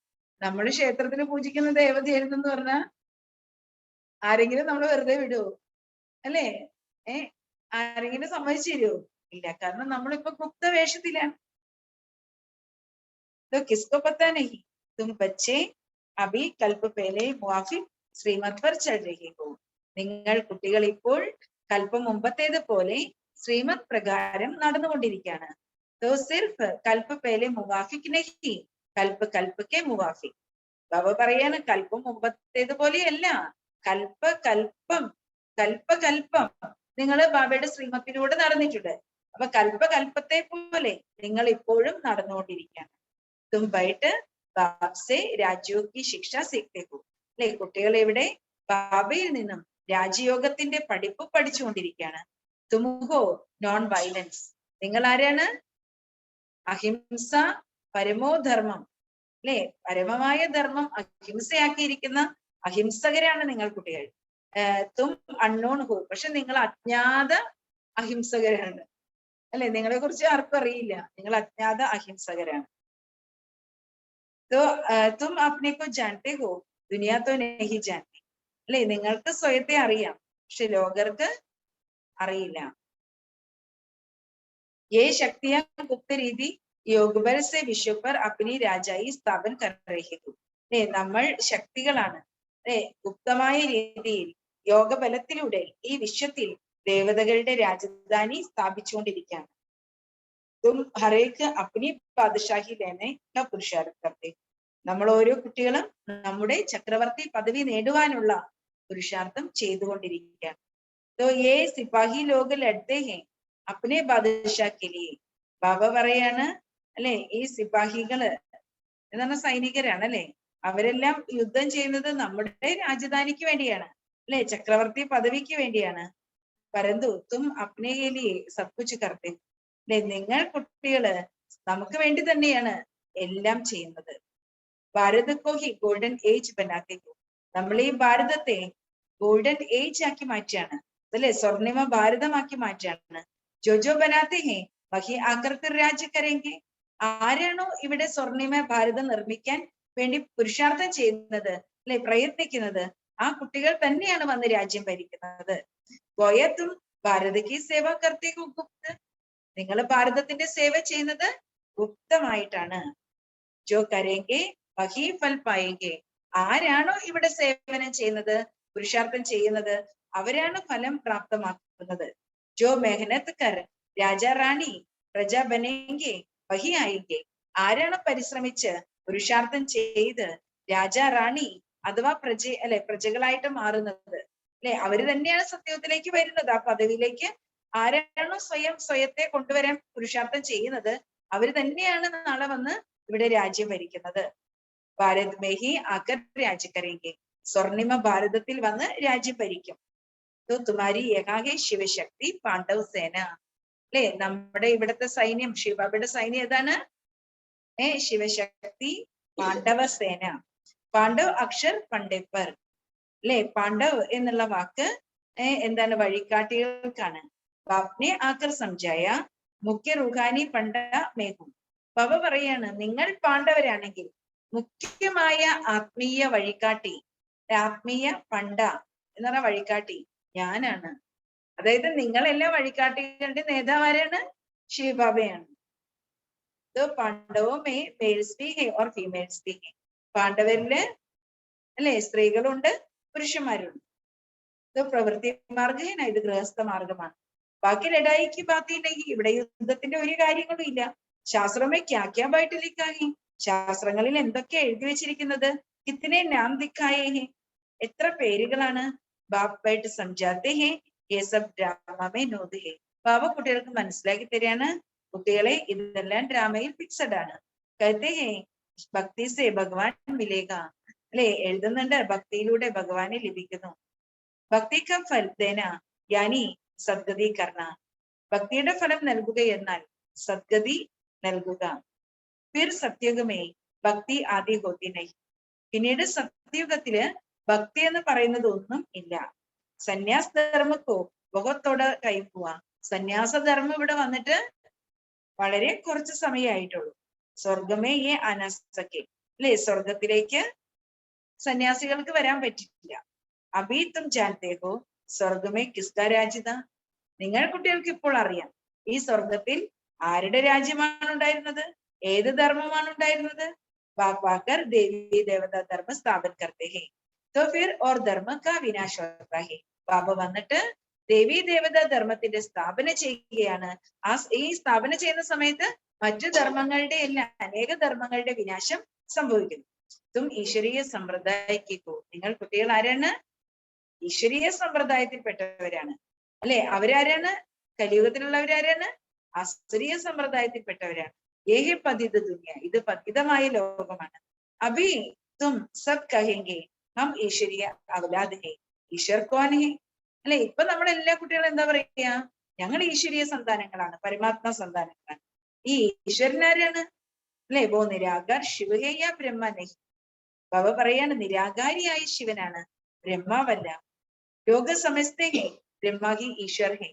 നമ്മൾ ക്ഷേത്രത്തിൽ പൂജിക്കുന്ന ദേവതയായിരുന്നു എന്ന് പറഞ്ഞാൽ ആരെങ്കിലും നമ്മൾ വെറുതെ വിടുവോ? അല്ലേ? ആരെങ്കിലും സമ്മതിച്ചു തരുമോ? ഇല്ല. കാരണം നമ്മളിപ്പോ ഗുപ്തവേഷത്തിലാണ്. तो किसको पता नहीं, तुम बच्चे अभी कल्प पहले मुआफिक ശ്രീമത് പർ ചൽ രഹി ഹോ. നിങ്ങൾ കുട്ടികൾ ഇപ്പോൾ കൽപ്പം മുമ്പത്തേതുപോലെ ശ്രീമത് പ്രകാരം നടന്നുകൊണ്ടിരിക്കുകയാണ്. तो सिर्फ कल्प पहले मुवाफिक नहीं, कल्प कल्प के मुवाफिक. ബാബ പറയാണ് കൽപ്പം മുമ്പത്തേതുപോലെയല്ല, കൽപ്പ കൽപ്പം കൽപ്പ കൽപ്പം നിങ്ങൾ ബാബയുടെ ശ്രീമത്തിലൂടെ നടന്നിട്ടുണ്ട്. അപ്പൊ കൽപ്പ കൽപ്പത്തെ പോലെ നിങ്ങൾ ഇപ്പോഴും നടന്നുകൊണ്ടിരിക്കുകയാണ്. തും ബൈട്ട് ബാബ്സെ രാജ്യോ കി ശിക്ഷ സീഖ്തേ ഹോ. അല്ലെ, കുട്ടികൾ ഇവിടെ ബാബയിൽ നിന്നും രാജയോഗത്തിന്റെ പഠിപ്പ് പഠിച്ചുകൊണ്ടിരിക്കുകയാണ്. തുംഹോ നോൺ വയലൻസ്. നിങ്ങൾ ആരാണ്? അഹിംസ പരമോധർമ്മം. അല്ലെ, പരമമായ ധർമ്മം അഹിംസയാക്കിയിരിക്കുന്ന അഹിംസകരാണ് നിങ്ങൾ കുട്ടികൾ. തും അൺനോൺ ഹോ. പക്ഷെ നിങ്ങൾ അജ്ഞാത അഹിംസകരാണ്. അല്ലെ, നിങ്ങളെ കുറിച്ച് ആർക്കും അറിയില്ല, നിങ്ങൾ അജ്ഞാത അഹിംസകരാണ്. तो तुम अपने को जानते हो, दुनिया तो नहीं जानती. അല്ലെ, നിങ്ങൾക്ക് സ്വയത്തെ അറിയാം, പക്ഷെ ലോകർക്ക് അറിയില്ല. ये शक्तियां गुप्त रीति योगबल से विश्व पर अपनी राजाई സ്ഥാപൻ कर रही है. അല്ലെ, നമ്മൾ ശക്തികളാണ്. അല്ലെ, ഗുപ്തമായ രീതിയിൽ യോഗബലത്തിലൂടെ ഈ വിശ്വത്തിൽ ദേവതകളുടെ രാജധാനി സ്ഥാപിച്ചുകൊണ്ടിരിക്കുകയാണ്. തും ഹരേക്ക് അപ്നി ബാദശാഹി ലേനെ കാ പുരുഷാർത്ഥ കർത്തേ. നമ്മൾ ഓരോ കുട്ടികളും നമ്മുടെ ചക്രവർത്തി പദവി നേടുവാനുള്ള പുരുഷാർത്ഥം ചെയ്തുകൊണ്ടിരിക്കുകയാണ്. तो ये सिपाही लोग लड़ते हैं अपने बादशाह के लिए. ബാബ പറയാണ്, അല്ലെ, ഈ സിപ്പാഹികള് എന്താണ്, സൈനികരാണ്. അല്ലെ, അവരെല്ലാം യുദ്ധം ചെയ്യുന്നത് നമ്മുടെ രാജധാനിക്ക് വേണ്ടിയാണ്. അല്ലെ, ചക്രവർത്തി പദവിക്ക് വേണ്ടിയാണ്. പരന്തു തും അപ്നെ കേ ലിയേ സബ് കുച്ച് കർത്തേ. അല്ലെ, നിങ്ങൾ കുട്ടികള് നമുക്ക് വേണ്ടി തന്നെയാണ് എല്ലാം ചെയ്യുന്നത്. ഭാരത് കോ ഹി ഗോൾഡൻ ഏജ് ബനാത്തെ ഹോ. നമ്മൾ ഈ ഭാരതത്തെ ഗോൾഡൻ ഏജ് ആക്കി മാറ്റാണ്. അല്ലെ, സ്വർണിമ ഭാരതമാക്കി മാറ്റാണ്. ജോജോ ബനാത്തെ ഹേ വഹി ആകർക്കർ രാജ്യ കരേങ്കെ. ആരാണോ ഇവിടെ സ്വർണിമ ഭാരതം നിർമ്മിക്കാൻ വേണ്ടി പുരുഷാർത്ഥം ചെയ്യുന്നത്, അല്ലെ, പ്രയത്നിക്കുന്നത്, ആ കുട്ടികൾ തന്നെയാണ് വന്ന് രാജ്യം ഭരിക്കുന്നത്. ഗോയത്തും ഭാരതക്ക് സേവ കർത്തേ ഹോ ഗുപ്ത. നിങ്ങൾ ഭാരതത്തിന്റെ സേവ ചെയ്യുന്നത് ഗുപ്തമായിട്ടാണ്. ജോ കരേങ്കെ വഹി ഫൽ പായേങ്കെ. ആരാണോ ഇവിടെ സേവനം ചെയ്യുന്നത്, പുരുഷാർത്ഥം ചെയ്യുന്നത്, അവരാണ് ഫലം പ്രാപ്തമാക്കുന്നത്. ജോ മെഹനത്ത് കർ രാജാ റാണി പ്രജ ബനേങ്കെ വഹി ആയെങ്കെ. ആരാണ് പരിശ്രമിച്ച് പുരുഷാർത്ഥം ചെയ്ത് രാജാ റാണി അഥവാ പ്രജകളായിട്ട് മാറുന്നത്, അല്ലെ, അവര് തന്നെയാണ് സത്യത്തിലേക്ക് വരുന്നത്. ആ പദവിയിലേക്ക് ആരാണോ സ്വയത്തെ കൊണ്ടുവരാൻ പുരുഷാർത്ഥം ചെയ്യുന്നത്, അവര് തന്നെയാണ് നാളെ വന്ന് ഇവിടെ രാജ്യം ഭരിക്കുന്നത്. ഭാരത് മേഹി ആകർ രാജ്യക്കരേങ്കെ. സ്വർണിമ ഭാരതത്തിൽ വന്ന് രാജ്യം ഭരിക്കും. തുമാരി യഹാകെ ശിവശക്തി പാണ്ഡവ സേന. അല്ലെ, നമ്മുടെ ഇവിടുത്തെ സൈന്യം, ശിവബാബയുടെ സൈന്യം ഏതാണ്? ശിവശക്തി പാണ്ഡവ സേന. പാണ്ഡവ് അക്ഷർ പണ്ഡിപ്പർ. അല്ലെ, പാണ്ഡവ് എന്നുള്ള വാക്ക് എന്താണ്? വഴികാട്ടികൾക്കാണ്. ബാപ്നെ ആക്കർ സംജായ മുഖ്യ റുഹാനി പണ്ഡ മേഹു. ബാബ പറയാണ്, നിങ്ങൾ പാണ്ഡവരാണെങ്കിൽ മുഖ്യമായ ആത്മീയ വഴികാട്ടി, ആത്മീയ പണ്ഡ എന്ന് പറഞ്ഞ വഴികാട്ടി ഞാനാണ്. അതായത് നിങ്ങളെല്ലാം വഴികാട്ടികളുടെ നേതാവാരാണ്? ശിവബാബയാണ്. പാണ്ഡവോ മെയിൽസ് ബി ഹെ ഓർ ഫീമെയിൽസ് ബി ഹെ. പാണ്ഡവരില്, അല്ലെ, സ്ത്രീകളുണ്ട്, പുരുഷന്മാരുണ്ട്. പ്രവൃത്തി മാർഗം, ഇത് ഗൃഹസ്ഥ മാർഗമാണ്. ബാക്കി ലഡായിക്ക് ബാത്തിയില്ലെങ്കിൽ ഇവിടെ യുദ്ധത്തിന്റെ ഒരു കാര്യങ്ങളും ഇല്ല. ശാസ്ത്രമേ ക്യാ ബൈട്ട് ലിഖാഹി. ശാസ്ത്രങ്ങളിൽ എന്തൊക്കെയാ എഴുതി വെച്ചിരിക്കുന്നത്? കിത്തനെ നാം ദിഖായേ ഹെ. എത്ര പേരുകളാണ്? ബാപ്പായിട്ട് സംജാത്തെ ഹെ യേ സബ് ഡ്രാമേ നോദ് ഹെ. ബാബ കുട്ടികൾക്ക് മനസ്സിലാക്കി തരികയാണ്, കുട്ടികളെ ഇതെല്ലാം ഡ്രാമയിൽ ഫിക്സഡ് ആണ്. കഹത്തെ ഹെ ഭക്തി സെ ഭഗവാൻ മിലേഗ. അല്ലെ, എഴുതുന്നുണ്ട്, ഭക്തിയിലൂടെ ഭഗവാനെ ലഭിക്കുന്നു. ഭക്തി ക ഫൽ ദേന യാനി സദ്ഗതി കർണ. ഭക്തിയുടെ ഫലം നൽകുക എന്നാൽ സദ്ഗതി നൽകുക. ഫിർ സത്യയുഗമേ ഭക്തി ആദി ഹോത്തി നഹി. പിന്നീട് സത്യയുഗത്തില് ഭക്തി എന്ന് പറയുന്നത് ഒന്നും ഇല്ല. സന്യാസ ധർമ്മക്കോ ബഹുത്തോടെ കൈപ്പുക. സന്യാസധർമ്മം ഇവിടെ വന്നിട്ട് വളരെ കുറച്ച് സമയമായിട്ടുള്ളൂ. സ്വർഗമേ ഈ അനസക്കെ. അല്ലെ, സ്വർഗത്തിലേക്ക് സന്യാസികൾക്ക് വരാൻ പറ്റില്ല. അഭീത്തും ജാൻതേഹോ സ്വർഗമേ കിസ്ക രാജിത. നിങ്ങൾ കുട്ടികൾക്ക് ഇപ്പോൾ അറിയാം, ഈ സ്വർഗത്തിൽ ആരുടെ രാജ്യമാണ് ഉണ്ടായിരുന്നത്, ഏത് ധർമ്മമാണ് ഉണ്ടായിരുന്നത്? ബാപ്പാക്കർ ദേവി ദേവതാ ധർമ്മ സ്ഥാപൻ കർത്തേ ഹേ. तो फिर और धर्म का विनाश होता है. ബാബ വന്നിട്ട് ദേവീ ദേവത ധർമ്മത്തിന്റെ സ്ഥാപന ചെയ്യുകയാണ്. ഈ സ്ഥാപന ചെയ്യുന്ന സമയത്ത് മറ്റു ധർമ്മങ്ങളുടെ എല്ലാം അനേക ധർമ്മങ്ങളുടെ വിനാശം സംഭവിക്കുന്നു. തും ഈശ്വരീയ സമ്പ്രദായിക്കോ, നിങ്ങൾ കുട്ടികൾ ആരാണ്? ഈശ്വരീയ സമ്പ്രദായത്തിൽപ്പെട്ടവരാണ് അല്ലെ. അവരാരാണ്? കലിയുഗത്തിലുള്ളവരാരാണ്? ആസുരീയ സമ്പ്രദായത്തിൽപ്പെട്ടവരാണ്. ഏഹി പതിത ദുനിയ, ഇത് പതിതമായ ലോകമാണ്. അഭി തും സബ് കഹെങ്കെ ഹം ഈശ്വരീയ ഔലാദ് ഹെ, ഈശ്വർ കോൻ ഹെ അല്ലെ. ഇപ്പൊ നമ്മുടെ എല്ലാ കുട്ടികളും എന്താ പറയാ? ഞങ്ങൾ ഈശ്വരീയ സന്താനങ്ങളാണ്, പരമാത്മാ സന്താനങ്ങളാണ്. ഈ ഈശ്വരനാരാണ് അല്ലെ? വോ നിരാകാർ ശിവഹേയ ബ്രഹ്മനെ. ബാബ പറയാണ് നിരാകാരിയായ ശിവനാണ്, ബ്രഹ്മാവല്ല. ലോക സമസ്തേ ഹെ ബ്രഹ്മാഹി ഈശ്വർ ഹെ.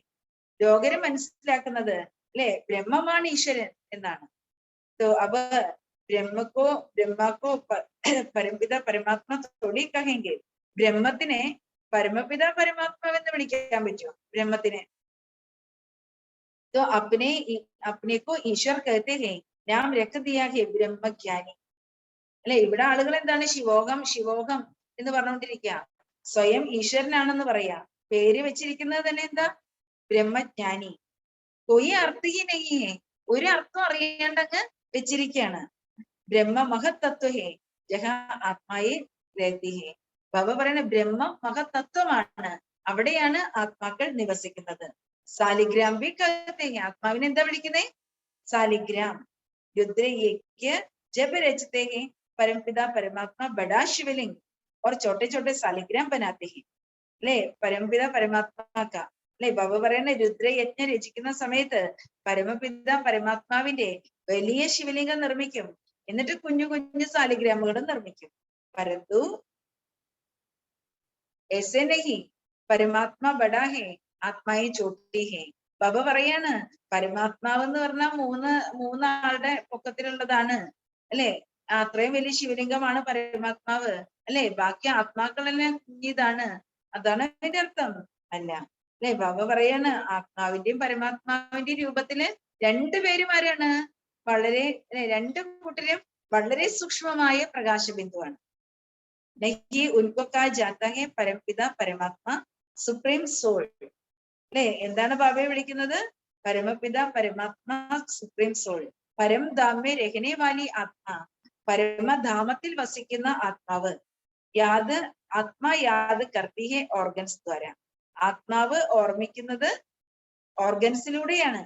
ലോകരെ മനസ്സിലാക്കുന്നത് അല്ലെ ബ്രഹ്മമാണ് ഈശ്വരൻ എന്നാണ്. അപ്പൊ ബ്രഹ്മക്കോ പരംപിത പരമാത്മ തൊടി കഹെങ്കിൽ, ബ്രഹ്മത്തിനെ പരമപിത പരമാത്മാവെന്ന് വിളിക്കാൻ പറ്റുമോ? ബ്രഹ്മത്തിനെ तो अपने को ഈശ്വർ कहते हैं, നാം രഖ് ദിയാ ഹെ ബ്രഹ്മജ്ഞാനി അല്ലെ. ഇവിടെ ആളുകൾ എന്താണ് ശിവോഹം ശിവോഹം എന്ന് പറഞ്ഞുകൊണ്ടിരിക്കുക. സ്വയം ഈശ്വരനാണെന്ന് പറയാ. പേര് വെച്ചിരിക്കുന്നത് തന്നെ എന്താ? ബ്രഹ്മജ്ഞാനി. കൊയ് അർത്ഥി നെയ്യേ, ഒരു അർത്ഥം അറിയാണ്ടങ്ങ് വെച്ചിരിക്കുകയാണ്. ബ്രഹ്മ മഹത്തത്വ ഹേ ജഹ ആത്മായെ രഹതി ഹേ. ബാബ പറയുന്ന ബ്രഹ്മം മഹത്തത്വമാണ്, അവിടെയാണ് ആത്മാക്കൾ നിവസിക്കുന്നത്. സാലിഗ്രാം ബി കഹത്തെ ഹേ, ആത്മാവിനെ എന്താ വിളിക്കുന്നേ? സാലിഗ്രാം. രുദ്രയ്ക്ക് ജബ് രചത്തെ ഹേ परमपिता परमात्मा बड़ा शिवलिंग और छोटे छोटे सालिग्राम बनाते हैं അല്ലെ. പരമപിത പരമാത്മാക്ക അല്ലെ. ബാബ പറയുന്ന രുദ്രയജ്ഞ രചിക്കുന്ന സമയത്ത് പരമപിത പരമാത്മാവിന്റെ വലിയ ശിവലിംഗം നിർമ്മിക്കും, എന്നിട്ട് കുഞ്ഞു കുഞ്ഞു സാലിഗ്രാമുകളും നിർമ്മിക്കും. പരന്തു ऐसे नहीं പരമാത്മാ ബടാ ഹേ ആത്മായി ചോട്ടി ഹേ. ബാബ പറയാണ് പരമാത്മാവ് എന്ന് പറഞ്ഞാൽ മൂന്നാളുടെ പൊക്കത്തിലുള്ളതാണ് അല്ലെ. അത്രയും വലിയ ശിവലിംഗമാണ് പരമാത്മാവ് അല്ലെ. ബാക്കി ആത്മാക്കളെല്ലാം കുഞ്ഞിതാണ്, അതാണ് അതിന്റെ അർത്ഥം അല്ല അല്ലെ. ബാബ പറയാണ് ആത്മാവിന്റെയും പരമാത്മാവിന്റെയും രൂപത്തില് രണ്ടുപേരും ആരാണ്? വളരെ രണ്ടു കൂട്ടരും വളരെ സൂക്ഷ്മമായ പ്രകാശബിന്ദുവാണ്. നഹി ഉൻകോ കാ ജാതാ ഹെ പരംപിത പരമാത്മാ സുപ്രീം സോൾ അല്ലെ. എന്താണ് ബാബയെ വിളിക്കുന്നത്? പരമപിത പരമാത്മാ സുപ്രീം സോൾ. പരം ധാമേ രഹനെ വാലി ആത്മാ, പരമധാമത്തിൽ വസിക്കുന്ന ആത്മാവ്. യാത് ആത്മാ യാത് കർത്തി ഹെ ഓർഗൻസ് ദ്വാര, ആത്മാവ് ഓർമ്മിക്കുന്നത് ഓർഗൻസിലൂടെയാണ്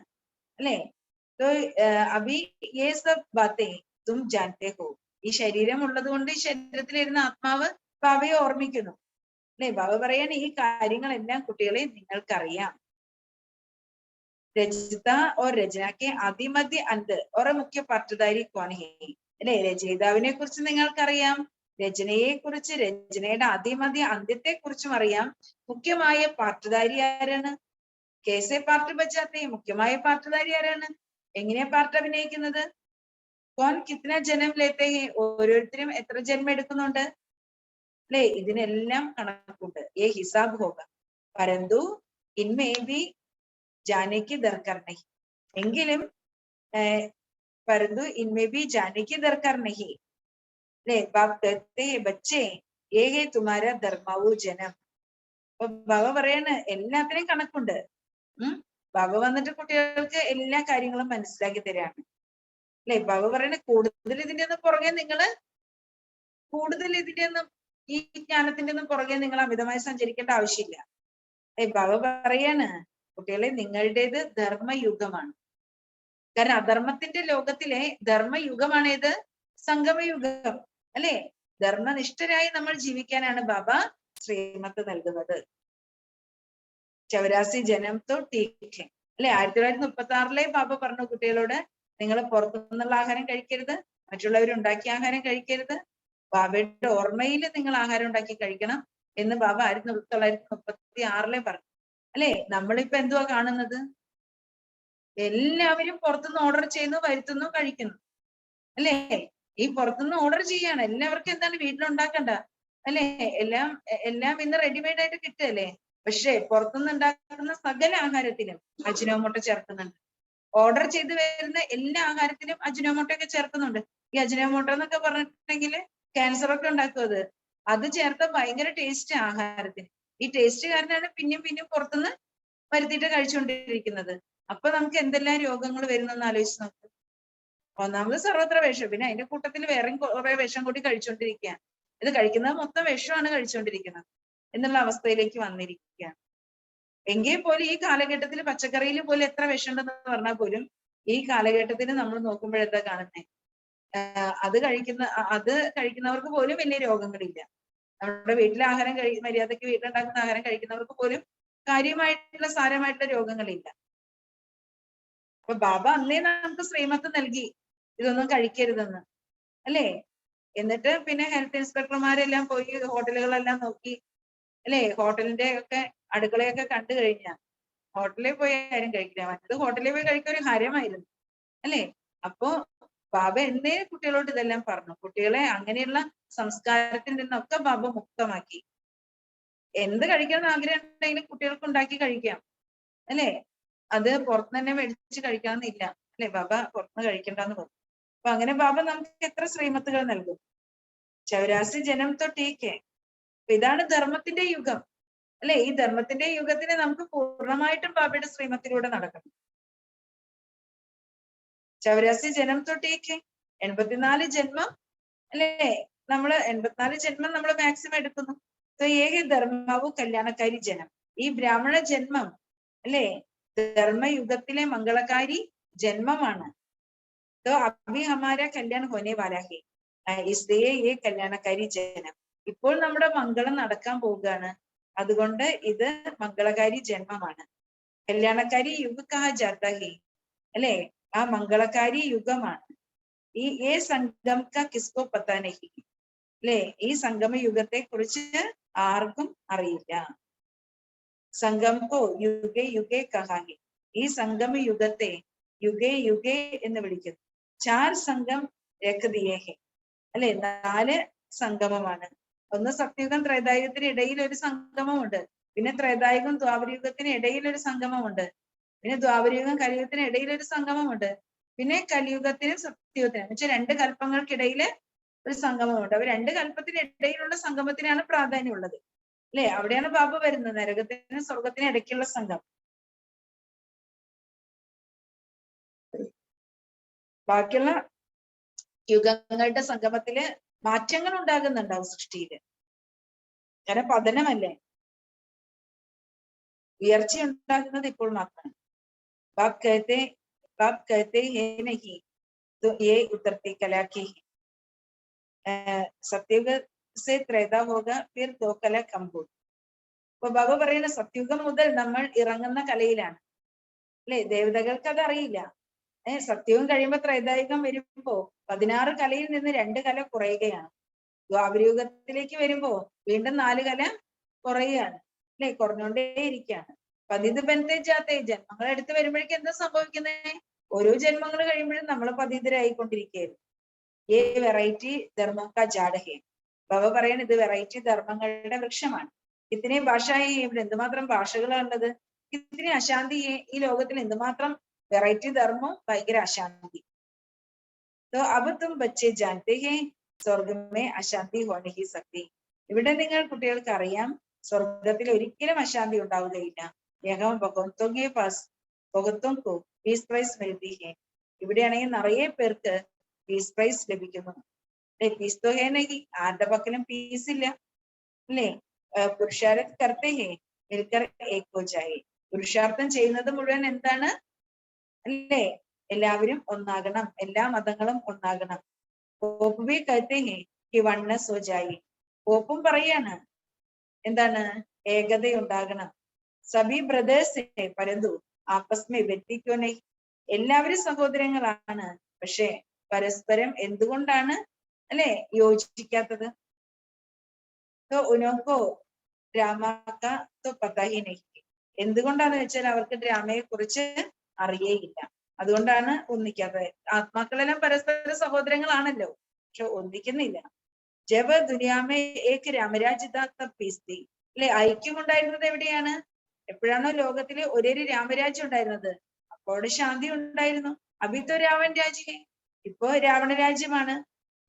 അല്ലെ. അഭി യേ സബ് ബാത്തേ തും ജാൻതേ ഹോ, ഈ ശരീരം ഉള്ളത് കൊണ്ട് ഈ ശരീരത്തിലിരുന്ന ആത്മാവ് ബാബയെ ഓർമ്മിക്കുന്നു അല്ലെ. ബാബ പറയാണ് ഈ കാര്യങ്ങളെല്ലാം കുട്ടികളെ നിങ്ങൾക്കറിയാം. രചിത ഓർ രചനയ്ക്ക് ആദിമധ്യ അന്ത് ഓർ മുഖ്യ പാർട്ടുദാരി കോൺ ഹേ അല്ലെ. രചയിതാവിനെ കുറിച്ച് നിങ്ങൾക്കറിയാം, രചനയെ കുറിച്ച്, രചനയുടെ ആദ്യമധ്യ അന്ത്യത്തെ കുറിച്ചും അറിയാം. മുഖ്യമായ പാർട്ടുദാരി ആരാണ്? കേസെ പാർട്ട് ബജാത്തെ, മുഖ്യമായ പാർട്ടുദാരി ആരാണ്? എങ്ങനെയാ പാർട്ട് അഭിനയിക്കുന്നത്? കോൺ കിത്തന ജന്മം ലേത്തെ ഹേ, ഓരോരുത്തരും എത്ര ജന്മം എടുക്കുന്നുണ്ട് അല്ലെ. ഇതിനെല്ലാം കണക്കുണ്ട്. ഏ ഹിസാബ് ഹോഗ പരന്തു ഇൻമേ ബി ജാനയ്ക്ക് ദർക്കാർ നഹി, എങ്കിലും परंतु इनमें भी जाने की दरकार नहीं ले. बाप कहते हैं बच्चे ये है तुम्हारा धर्मावु जन्म. അപ്പൊ ബാബ പറയാണ് എല്ലാത്തിനും കണക്കുണ്ട്. ബാബ വന്നിട്ട് കുട്ടികൾക്ക് എല്ലാ കാര്യങ്ങളും മനസ്സിലാക്കി തരാണ് അല്ലെ. ബാബ പറയണ കൂടുതൽ ഇതിന്റെ ഒന്നും പുറകെ ഈ ജ്ഞാനത്തിന്റെ ഒന്നും പുറകെ നിങ്ങൾ അമിതമായി സഞ്ചരിക്കേണ്ട ആവശ്യമില്ല. ബാബ പറയാണ് കുട്ടികളെ നിങ്ങളുടേത് ധർമ്മയുഗമാണ്. കാരണം അധർമ്മത്തിന്റെ ലോകത്തിലെ ധർമ്മയുഗമാണ് ഇത്, സംഗമയുഗം അല്ലെ. ധർമ്മനിഷ്ഠരായി നമ്മൾ ജീവിക്കാനാണ് ബാബ ശ്രീമത്ത് നൽകുന്നത്. 84 ജനം തോ ടീക്ക് അല്ലെ. 1936 ബാബ പറഞ്ഞു കുട്ടികളോട് നിങ്ങൾ പുറത്തുനിന്നുള്ള ആഹാരം കഴിക്കരുത്, മറ്റുള്ളവരുണ്ടാക്കിയ ആഹാരം കഴിക്കരുത്, ബാബയുടെ ഓർമ്മയിൽ നിങ്ങൾ ആഹാരം ഉണ്ടാക്കി കഴിക്കണം എന്ന് ബാബ 1936 പറഞ്ഞു അല്ലെ. നമ്മളിപ്പോ എന്തുവാ കാണുന്നത്? എല്ലാവരും പുറത്തുനിന്ന് ഓർഡർ ചെയ്യുന്നു, വരുത്തുന്നു, കഴിക്കുന്നു അല്ലെ. ഈ പുറത്തുനിന്ന് ഓർഡർ ചെയ്യാണ്. എല്ലാവർക്കും എന്താണ് വീട്ടിലുണ്ടാക്കണ്ട അല്ലെ. എല്ലാം ഇന്ന് റെഡിമെയ്ഡ് ആയിട്ട് കിട്ടുകയല്ലേ. പക്ഷെ പുറത്തുനിന്ന് ഉണ്ടാക്കുന്ന സകല ആഹാരത്തിനും അജിനോമോട്ട ചേർക്കുന്നുണ്ട്. ഓർഡർ ചെയ്ത് വരുന്ന എല്ലാ ആഹാരത്തിലും അജിനോമോട്ട ഒക്കെ ചേർക്കുന്നുണ്ട്. ഈ അജിനോമോട്ട എന്നൊക്കെ പറഞ്ഞിട്ടുണ്ടെങ്കിൽ ക്യാൻസർ ഒക്കെ ഉണ്ടാക്കും അത്. അത് ചേർത്ത ഭയങ്കര ടേസ്റ്റ് ആഹാരത്തിന്. ഈ ടേസ്റ്റ് കാരനാണ് പിന്നെയും പിന്നെയും പുറത്തുനിന്ന് വരുത്തിയിട്ട് കഴിച്ചുകൊണ്ടിരിക്കുന്നത്. അപ്പൊ നമുക്ക് എന്തെല്ലാം രോഗങ്ങൾ വരുന്നെന്ന് ആലോചിച്ച് നോക്ക്. ഒന്നാമത് സർവത്ര വിഷം, പിന്നെ അതിന്റെ കൂട്ടത്തിൽ വേറെയും കുറെ വിഷം കൂടി കഴിച്ചുകൊണ്ടിരിക്കുക. ഇത് കഴിക്കുന്നത് മൊത്തം വിഷമാണ് കഴിച്ചുകൊണ്ടിരിക്കുന്നത് എന്നുള്ള അവസ്ഥയിലേക്ക് വന്നിരിക്കുകയാണ്. എങ്കിൽ പോലും ഈ കാലഘട്ടത്തിൽ പച്ചക്കറിയിൽ പോലും എത്ര വിഷമുണ്ടെന്ന് പറഞ്ഞാൽ പോലും ഈ കാലഘട്ടത്തിൽ നമ്മൾ നോക്കുമ്പോഴെന്താ കാണുന്നത്, അത് കഴിക്കുന്നവർക്ക് പോലും വലിയ രോഗങ്ങളില്ല. നമ്മുടെ വീട്ടിലെ ആഹാരം മര്യാദയ്ക്ക് വീട്ടിലുണ്ടാക്കുന്ന ആഹാരം കഴിക്കുന്നവർക്ക് പോലും കാര്യമായിട്ടുള്ള സാരമായിട്ടുള്ള രോഗങ്ങളില്ല. അപ്പൊ ബാബ അന്നേ നമുക്ക് ശ്രീമത്ത് നൽകി ഇതൊന്നും കഴിക്കരുതെന്ന്, അല്ലേ? എന്നിട്ട് പിന്നെ ഹെൽത്ത് ഇൻസ്പെക്ടർമാരെല്ലാം പോയി ഹോട്ടലുകളെല്ലാം നോക്കി, അല്ലേ? ഹോട്ടലിന്റെ ഒക്കെ അടുക്കളയൊക്കെ കണ്ടു കഴിഞ്ഞാൽ ഹോട്ടലിൽ പോയി ആരും കഴിക്കില്ല. മറ്റത് ഹോട്ടലിൽ പോയി കഴിക്കാൻ ഒരു ഹരമായിരുന്നു, അല്ലേ? അപ്പോ ബാബ എന്നേ കുട്ടികളോട് ഇതെല്ലാം പറഞ്ഞു. കുട്ടികളെ അങ്ങനെയുള്ള സംസ്കാരത്തിൽ നിന്നൊക്കെ ബാബ മുക്തമാക്കി. എന്ത് കഴിക്കണം ആഗ്രഹം ഉണ്ടെങ്കിലും കുട്ടികൾക്ക് ഉണ്ടാക്കി കഴിക്കാം, അല്ലേ? അത് പുറത്ത് തന്നെ മേടിച്ച് കഴിക്കാമെന്നില്ല, അല്ലെ? ബാബ പുറത്തുനിന്ന് കഴിക്കണ്ടെന്ന് പറഞ്ഞു. അപ്പൊ അങ്ങനെ ബാബ നമുക്ക് എത്ര ശ്രീമത്തുകൾ നൽകും. 84 ജനം തൊട്ടേക്ക്. ഇതാണ് ധർമ്മത്തിന്റെ യുഗം, അല്ലെ? ഈ ധർമ്മത്തിന്റെ യുഗത്തിന് നമുക്ക് പൂർണ്ണമായിട്ടും ബാബയുടെ ശ്രീമത്തിലൂടെ നടക്കണം. 84 ജനം തൊട്ടേക്ക് 84 ജന്മം, അല്ലേ? 84 ജന്മം നമ്മൾ മാക്സിമം എടുക്കുന്നു. ഏക ധർമ്മവും കല്യാണക്കാരി ജനം, ഈ ബ്രാഹ്മണ ജന്മം, അല്ലേ? ധർമ്മയുഗത്തിലെ മംഗളകാരി ജന്മമാണ്. അഭി ഹമാര കല്യാൺ ഹോനെ വാലാ ഹെ, ഇസ്ലിയേ യേ കല്യാണക്കാരി ജനം. ഇപ്പോൾ നമ്മുടെ മംഗളം നടക്കാൻ പോവുകയാണ്, അതുകൊണ്ട് ഇത് മംഗളകാരി ജന്മമാണ്. കല്യാണക്കാരി യുഗ കഹ ജാതാ ഹെ, അല്ലേ? ആ മംഗളകാരി യുഗമാണ്. ഈ സംഗം ക കിസ്കോ പത്താ നഹി, അല്ലേ? ഈ സംഗമ യുഗത്തെ കുറിച്ച് ആർക്കും അറിയില്ല. സംഗം കോ യുഗേ യുഗേ കഹാഹി, ഈ സംഗമ യുഗത്തെ യുഗേ യുഗേ എന്ന് വിളിക്കുന്നു. 4 സംഗം രഖദിയേഹെ, അല്ലെ? 4 സംഗമമാണ്. ഒന്ന് സത്യയുഗം ത്രേതായുഗത്തിന് ഇടയിൽ ഒരു സംഗമമുണ്ട്, പിന്നെ ത്രേതായുഗം ദ്വാപരയുഗത്തിന് ഇടയിൽ ഒരു സംഗമമുണ്ട്, പിന്നെ ദ്വാപരയുഗം കലിയുഗത്തിന് ഇടയിൽ ഒരു സംഗമമുണ്ട്, പിന്നെ കലിയുഗത്തിനും സത്യയുഗത്തിനും എന്നുവെച്ചാൽ 2 കൽപ്പങ്ങൾക്കിടയിൽ ഒരു സംഗമമുണ്ട്. അപ്പൊ 2 കൽപ്പത്തിന് ഇടയിലുള്ള സംഗമത്തിനാണ് പ്രാധാന്യമുള്ളത്, അല്ലെ? അവിടെയാണ് ബാബ വരുന്നത്, നരകത്തിനും സ്വർഗത്തിനും ഇടയ്ക്കുള്ള സംഘം. ബാക്കിയുള്ള യുഗങ്ങളുടെ സംഗമത്തില് മാറ്റങ്ങൾ ഉണ്ടാകുന്നുണ്ടാവും സൃഷ്ടിയില്, കാരണം പതനമല്ലേ, ഉയർച്ച ഉണ്ടാകുന്നത് ഇപ്പോൾ മാത്രമാണ്. ബാബ് कहते हैं नहीं तो ये उतरती कला की സത്യയുഗ से त्रेता होगा फिर 2 कला कम होगी. അപ്പൊ ബാബ പറയുന്ന സത്യുഗം മുതൽ നമ്മൾ ഇറങ്ങുന്ന കലയിലാണ്, അല്ലെ? ദേവതകൾക്ക് അത് അറിയില്ല. സത്യവും കഴിയുമ്പോ ത്രേതായുഗം വരുമ്പോ 16 കലയിൽ നിന്ന് 2 കല കുറയുകയാണ്. ദ്വാപരയുഗത്തിലേക്ക് വരുമ്പോ വീണ്ടും 4 കല കുറയുകയാണ്, അല്ലെ? കുറഞ്ഞുകൊണ്ടേയിരിക്കുകയാണ്. പതിത് ബന്ധത്തെ ജാത്തെ, ജന്മങ്ങൾ എടുത്ത് വരുമ്പോഴേക്കും എന്താ സംഭവിക്കുന്നത്? ഓരോ ജന്മങ്ങൾ കഴിയുമ്പോഴും നമ്മൾ പതിതരായിക്കൊണ്ടിരിക്കുകയായിരുന്നു. ഈ വെറൈറ്റി ധർമ്മ കാ ജാഡ് ഹേ, ബാബ പറയാൻ ഇത് വെറൈറ്റി ധർമ്മങ്ങളുടെ വൃക്ഷമാണ്. ഇത്തിരി ഭാഷയായി, ഇവിടെ എന്തുമാത്രം ഭാഷകളാണുള്ളത്, ഇത്തിരി അശാന്തി, ഈ ലോകത്തിൽ എന്തുമാത്രം വെറൈറ്റി ധർമ്മം, ഭയങ്കര അശാന്തി. तो अब तुम बच्चे जानते हैं स्वर्ग में अशांति हो नहीं सकती. ഇവിടെ നിങ്ങൾ കുട്ടികൾക്ക് അറിയാം, സ്വർഗത്തിൽ ഒരിക്കലും അശാന്തി ഉണ്ടാവുകയില്ല. ഇവിടെയാണെങ്കിൽ നിറയെ പേർക്ക് പീസ് പ്രൈസ് ലഭിക്കുന്നു. പീസ് तो है नहीं, ആരുടെ പക്കലും പീസ് ഇല്ല, അല്ലേ? പുരുഷാരത് കർത്തേ ഹേ മിൽക്കർ ഏക് ഹോ ജായേ, പുരുഷാർത്ഥം ചെയ്യുന്നത് മുഴുവൻ എന്താണ്, അല്ലേ? എല്ലാവരും ഒന്നാകണം, എല്ലാ മതങ്ങളും ഒന്നാകണം. പോപ്പുവേ കർത്തേ ഹേ കി വൺനെസ് ഹോ ജായേ, പോപ്പും പറയാണ് എന്താണ്, ഏകതയുണ്ടാകണം. സബി ബ്രദേഴ്സ് പരന്തു ആപ്പസ് മേ വ്യക്തിക്കോ നഹി, എല്ലാവരും സഹോദരങ്ങളാണ്, പക്ഷെ പരസ്പരം എന്തുകൊണ്ടാണ്, അല്ലെ, യോജിക്കാത്തത്? ഉനോക്കോ ഡ്രാമക്ക തോ പതാ ഹി നഹി, എന്തുകൊണ്ടാന്ന് വെച്ചാൽ അവർക്ക് ഡ്രാമയെ കുറിച്ച് അറിയേയില്ല, അതുകൊണ്ടാണ് ഒന്നിക്കാത്തത്. ആത്മാക്കളെല്ലാം പരസ്പര സഹോദരങ്ങളാണല്ലോ, പക്ഷെ ഒന്നിക്കുന്നില്ല. ജബ ദുനിയാമേ ഏക് രാമരാജ്യത തബ് പീസ് തീ, അല്ലെ? ഐക്യമുണ്ടായിരുന്നത് എവിടെയാണ്? എപ്പോഴാണോ ലോകത്തില് ഒരേ രാമരാജ്യം ഉണ്ടായിരുന്നത്, അപ്പോൾ ശാന്തി ഉണ്ടായിരുന്നു. അഭിത്തോ രാവൺ രാജ്യേ, ഇപ്പോ രാവണ രാജ്യമാണ്.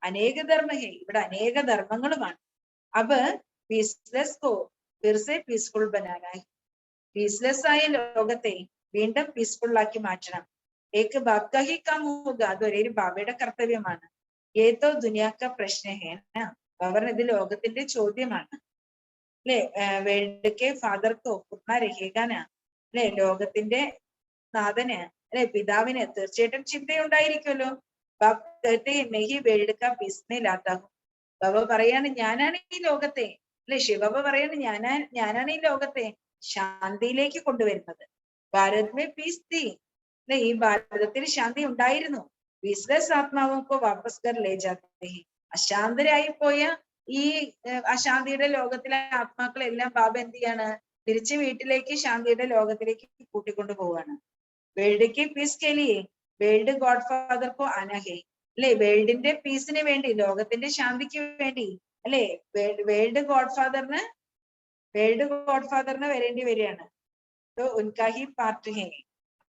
അനേക ധർമ്മഹേ, ഇവിടെ അനേക ധർമ്മങ്ങളുമാണ്. अब पीसलेस को फिर से पीसफुल बनाना है. പീസ്ലെസ് ആയ ലോകത്തെ വീണ്ടും പീസ്ഫുൾ ആക്കി മാറ്റണം. ഏക് ബാപ് കാ ഹി കാം ഹോഗാ, അത് ഒരേ ഒരു ബാബയുടെ കർത്തവ്യമാണ്. ഏതോ ദുനിയാക്ക പ്രശ്നഹേന, പറഞ്ഞ ഇത് ലോകത്തിന്റെ ചോദ്യമാണ് അല്ലെ. വേൾഡ് കെ ഫാദർക്കോ ഉത്ന രഹേഗാന, അല്ലെ ലോകത്തിന്റെ നാഥന് അല്ലെ പിതാവിന് തീർച്ചയായിട്ടും ചിന്തയുണ്ടായിരിക്കുമല്ലോ. ബാബ് കഹത്തെ നെഹി വേൾഡ് കാ പീസ്നെ ലാത്താഹും, ബാബ പറയാണ് ഞാനാണ് ഈ ലോകത്തെ, അല്ലെ ശിവബ പറയാണ് ഞാനാണ് ഈ ലോകത്തെ ശാന്തിയിലേക്ക് കൊണ്ടുവരുന്നത്. ഭാരതമേ പീസ് തീ, അല്ലെ ഈ ഭാരതത്തിൽ ശാന്തി ഉണ്ടായിരുന്നു. പീസ്ലെസ് ആത്മാവൊക്കെ വാപ്പസ് കർ ലേ ജാത്തേ ഹൈ, അശാന്തരായി പോയ ഈ അശാന്തിയുടെ ലോകത്തിലെ ആത്മാക്കളെല്ലാം ബാബ എന്ത് ചെയ്യാണ്, തിരിച്ച് വീട്ടിലേക്ക് ശാന്തിയുടെ ലോകത്തിലേക്ക് കൂട്ടിക്കൊണ്ടു പോവാണ്. വേൾഡ് കി പീസ് കെ ലിയേ വേൾഡ് ഗോഡ് ഫാദർ കോ ആനാ ഹൈ, അല്ലെ വേൾഡിന്റെ പീസിന് വേണ്ടി, ലോകത്തിന്റെ ശാന്തിക്ക് വേണ്ടി, അല്ലെ വേൾഡ് ഗോഡ് ഫാദറിന് വരേണ്ടി വരികയാണ്. ഉൻകാഹി പാർട്ട് ഹേ,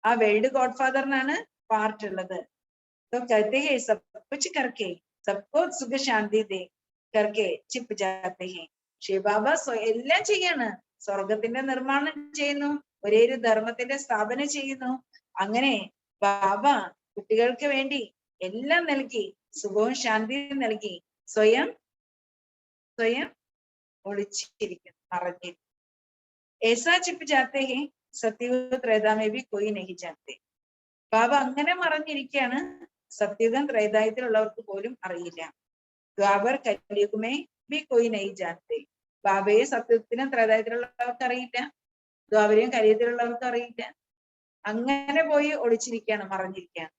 ആ വേൾഡ് ഗോഡ് ഫാദറിനാണ് പാർട്ട് ഉള്ളത്. कहते हैं सब कुछ करके सबको सुख शांति दे करके ചിപ്പ് जाते हैं. ശിവബാബ എല്ലാം ചെയ്യാണ്. സ്വർഗത്തിന്റെ നിർമ്മാണം ചെയ്യുന്നു, ഒരേ ഒരു ധർമ്മത്തിന്റെ സ്ഥാപനം ചെയ്യുന്നു. അങ്ങനെ ബാബ കുട്ടികൾക്ക് വേണ്ടി എല്ലാം നൽകി, സുഖവും ശാന്തിയും നൽകി, സ്വയം ഒളിച്ചിരിക്കുന്നു, മറഞ്ഞിരിക്കുന്നു. ऐसा छिप जाते हैं सतयुग त्रेता में भी कोई नहीं जानते. ബാബ അങ്ങനെ മറഞ്ഞിരിക്കുകയാണ്, സത്യയുഗം ത്രേതായുഗത്തിലുള്ളവർക്ക് പോലും അറിയില്ല. ദ്വാപർ കലിയുഗമേ ബി കോയി നഹി ജാനത്തെ, ബാബയെ സത്യത്തിലും ത്രേതായുഗത്തിലുള്ളവർക്ക് അറിയില്ല, ദ്വാപരയും കലിയുഗത്തിലുള്ളവർക്ക് അറിയില്ല. അങ്ങനെ പോയി ഒളിച്ചിരിക്കുകയാണ്, മറഞ്ഞിരിക്കുകയാണ്.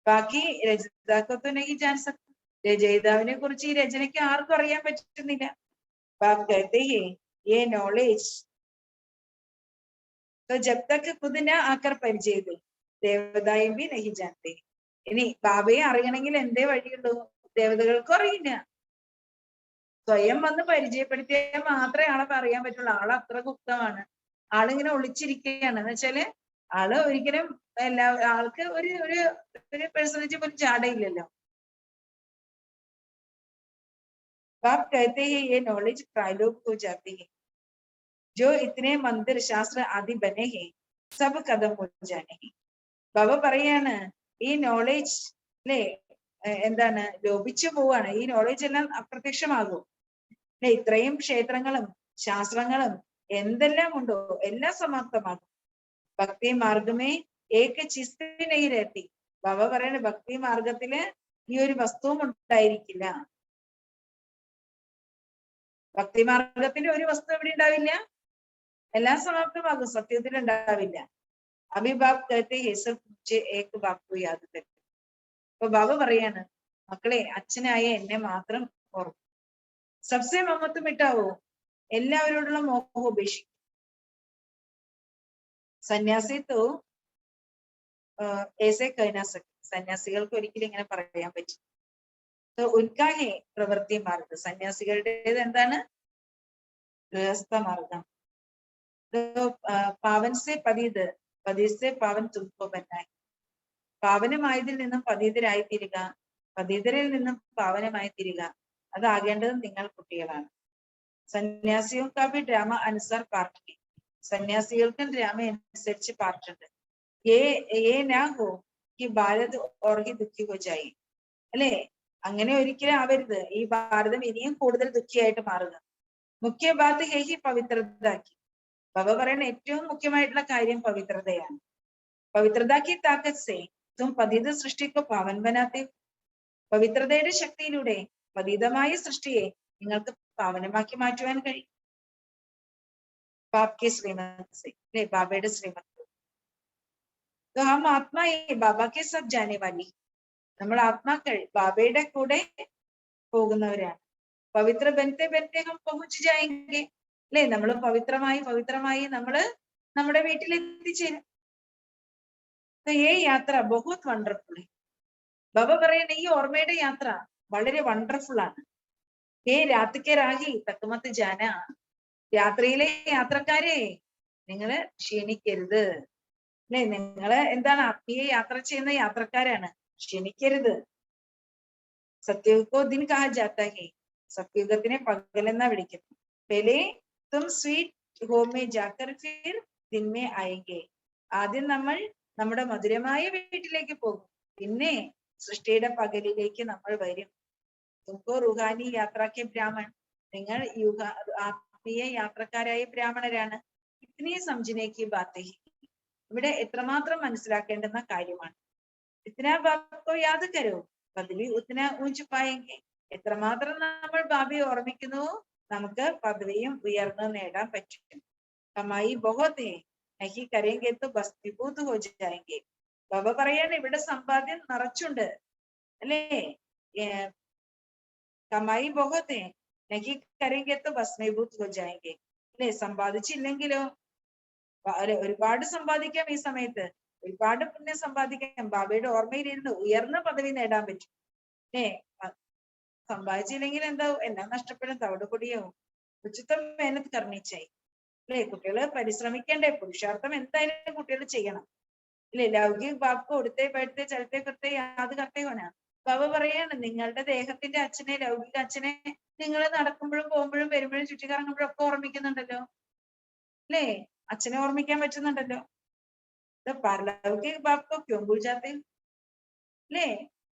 ബാക്കി രചയിതാക്കത്വ നഹി ജാൻ സക്ത, രചയിതാവിനെ കുറിച്ച് ഈ രചനയ്ക്ക് ആർക്കും അറിയാൻ പറ്റുന്നില്ല. ബാബ് कहते हैं ये नॉलेज तो जब तक खुद न आकर परिचय दे ദേവതായും ബി നഹി ജാനത്തെ. ഇനി ബാബയെ അറിയണമെങ്കിൽ എന്തേ വഴിയുള്ളൂ, ദേവതകൾക്കും അറിയില്ല. സ്വയം വന്ന് പരിചയപ്പെടുത്തിയാൽ മാത്രമേ ആളെ അറിയാൻ പറ്റുള്ളൂ. ആള് അത്ര ഗുപ്തമാണ്, ആളിങ്ങനെ ഒളിച്ചിരിക്കുകയാണ്. എന്ന് വെച്ചാല് ആള് ഒരിക്കലും ആൾക്ക് ഒരു പേഴ്സണാലിറ്റി പോലും ചാടയില്ലല്ലോ. बाप कहते हैं ये नॉलेज प्रालोक हो जाती है, जो इतने मंदिर शास्त्र आदि बने हैं सब कदम हो जाने हैं. ബാബ പറയാണ് ഈ നോളേജ് അല്ലെ എന്താണ്, ലോപിച്ചു പോവാണ്. ഈ നോളേജ് എല്ലാം അപ്രത്യക്ഷമാകും. അല്ലെ ഇത്രയും ക്ഷേത്രങ്ങളും ശാസ്ത്രങ്ങളും എന്തെല്ലാം ഉണ്ടോ എല്ലാം സമാപ്തമാകും. ഭക്തി മാർഗമേ ഏക ചിസ്തി നഹി രഹതി. ബാബ പറയാണ് ഭക്തി മാർഗത്തില് ഈ ഒരു വസ്തുവും ഉണ്ടായിരിക്കില്ല. ഭക്തിമാർഗത്തിന്റെ ഒരു വസ്തു എവിടെ ഉണ്ടാവില്ല, എല്ലാം സമാപ്തമാകും, സത്യത്തിൽ ഉണ്ടാവില്ല. അഭിബാബ് कहते हैं सब मुझे एक बाप को याद करते. അപ്പൊ ബാബ പറയാണ് മക്കളെ അച്ഛനായ എന്നെ മാത്രം ഓർക്കും. സബ്സെ മമത്വം മിട്ടാവോ, എല്ലാവരോടുള്ള മോഹം ഉപേക്ഷിക്കും. സന്യാസി തോ ഏസെ कहना सकते, സന്യാസികൾക്ക് ഒരിക്കലും ഇങ്ങനെ പറയാൻ പറ്റും. ഉൻകാ ഹേ പ്രവൃത്തി മാർഗം, സന്യാസികളുടേത് എന്താണ്, ഗൃഹസ്ഥ മാർഗം. പാവൻ സെ പതീത് പതീസെ പാവൻ തുൽക്കോ ബന്നായി, പാവനമായതിൽ നിന്നും പതീതരായി തീരുക, പതീതരിൽ നിന്നും പാവനമായി തീരുക, അതാകേണ്ടത് നിങ്ങൾ കുട്ടികളാണ്. സന്യാസിയോ കാവി ഡ്രാമ അനുസാർ പാർട്ടി, സന്യാസികൾക്കും ഡ്രാമ അനുസരിച്ച് പാർട്ടുണ്ട്. ഏ നാ ഹോ കി ഭാരത് ഓർ ഹി ദുഃഖി ഹോ ജായി, അല്ലെ അങ്ങനെ ഒരിക്കലും ആവരുത്, ഈ ഭാരതം ഇനിയും കൂടുതൽ ദുഃഖിയായിട്ട് മാറുക. മുഖ്യ ബാത്ത് ഹേ ഹി പവിത്രതാക്കി, ബാബ പറയുന്ന ഏറ്റവും മുഖ്യമായിട്ടുള്ള കാര്യം പവിത്രതയാണ്. പവിത്രതാക്കി താക്കത്ത് സേ തും പതിത സൃഷ്ടിക്കോ പാവൻ ബനാത്തെ, പവിത്രതയുടെ ശക്തിയിലൂടെ പതിതമായ സൃഷ്ടിയെ നിങ്ങൾക്ക് പാവനമാക്കി മാറ്റുവാൻ കഴിയും. ബാബ് കെ ശ്രീമത് സേ, അല്ലെ ബാബയുടെ ശ്രീമത്. ഹം ആത്മാ ബാബ കെ സബ് ജാനെ വാലി, നമ്മൾ ആത്മാക്കൾ ബാബയുടെ കൂടെ പോകുന്നവരാണ്. പവിത്ര ബനത്തെ ബനത്തെ ഹം പहुंच जाएंगे, അല്ലെ നമ്മൾ പവിത്രമായി നമ്മള് നമ്മുടെ വീട്ടിൽ എത്തിച്ചേരും. ഈ യാത്ര ബഹുത് വണ്ടർഫുൾ. ബാബ പറയുന്ന ഈ ഓർമ്മയുടെ യാത്ര വളരെ വണ്ടർഫുൾ ആണ്. രാത്രിക്ക് രാഹി തക്കുമത്ത് ജാന, രാത്രിയിലെ യാത്രക്കാരെ നിങ്ങള് ക്ഷീണിക്കരുത്, അല്ലെ നിങ്ങള് എന്താണ് ആത്മീയ യാത്ര ചെയ്യുന്ന യാത്രക്കാരാണ്, ക്ഷീണിക്കരുത്. സത്യകോ ദിൻ കഹാ ജാത്താ ഹേ, സത്യുഗത്തിനെ പകലെന്നാ വിളിക്കുന്നത്. പെലെ തും സ്വീറ്റ് ഹോമേ ജാക്കർ ഫിർ ദിൻമേ ആയെങ്കെ. ആദ്യം നമ്മൾ നമ്മുടെ മധുരമായ വീട്ടിലേക്ക് പോകും, പിന്നെ സൃഷ്ടിയുടെ പകലിലേക്ക് നമ്മൾ വരും. തുംകോ റുഹാനി യാത്രാക്കെ ബ്രാഹ്മൺ, നിങ്ങൾ ആത്മീയ യാത്രക്കാരായ ബ്രാഹ്മണരാണ്. ഇത്തിനി സംജിനേക്ക് ബാത്തേ. ഇവിടെ എത്രമാത്രം മനസ്സിലാക്കേണ്ടുന്ന കാര്യമാണ്. ഇത്തനാ ബാബോ യാത് കരോ പദവി ഉത്തന ഊഞ്ച് പായെങ്കിൽ. എത്രമാത്രം നമ്മൾ ബാബയെ ഓർമ്മിക്കുന്നു, നമുക്ക് പദവിയും ഉയർന്നു നേടാൻ പറ്റും. കമായി ബഹുത് ഹൈ, നഹി കരേങ്കെ തോ ബസ് വിഭൂത് ഹോ ജായെങ്കെ. ബാബ പറയാണ് ഇവിടെ സമ്പാദ്യം നിറച്ചുണ്ട് അല്ലേ. കമായി ബഹുത് ഹൈ, നഹി കരേങ്കെ തോ ബസ് വിഭൂത് ഹോ ജായെങ്കെ. അല്ലെ, സമ്പാദിച്ചില്ലെങ്കിലോ ഒരുപാട് സമ്പാദിക്കാം, ഈ സമയത്ത് ഒരുപാട് പുണ്യം സമ്പാദിക്കാം, ബാബയുടെ ഓർമ്മയിലിരുന്ന് ഉയർന്ന പദവി നേടാൻ പറ്റും. സമ്പാദിച്ചില്ലെങ്കിൽ എന്താവും, എല്ലാം നഷ്ടപ്പെടും, തവിടുപൊടിയാവും. ഉച്ചിതം മേഹനത് കർണിച്ചായി അല്ലെ. കുട്ടികള് പരിശ്രമിക്കണ്ടേ, പുരുഷാർത്ഥം എന്തായാലും കുട്ടികൾ ചെയ്യണം അല്ലെ. ലൗകിക് ബാബ് ഉടുത്തേ പഴുത്തേ ചലത്തെ കൃത്തേ യാത് കർത്തേ ഹോന. ബാബ പറയാണ്, നിങ്ങളുടെ ദേഹത്തിന്റെ അച്ഛനെ, ലൗകിക അച്ഛനെ നിങ്ങൾ നടക്കുമ്പോഴും പോകുമ്പോഴും വരുമ്പോഴും ചുറ്റിക്കറങ്ങുമ്പോഴും ഒക്കെ ഓർമ്മിക്കുന്നുണ്ടല്ലോ അല്ലേ. അച്ഛനെ ഓർമ്മിക്കാൻ പറ്റുന്നുണ്ടല്ലോ. പാർലൗകിക് ബാബ് ക്യോ ഭൂൽ ജാത്തെ അല്ലേ.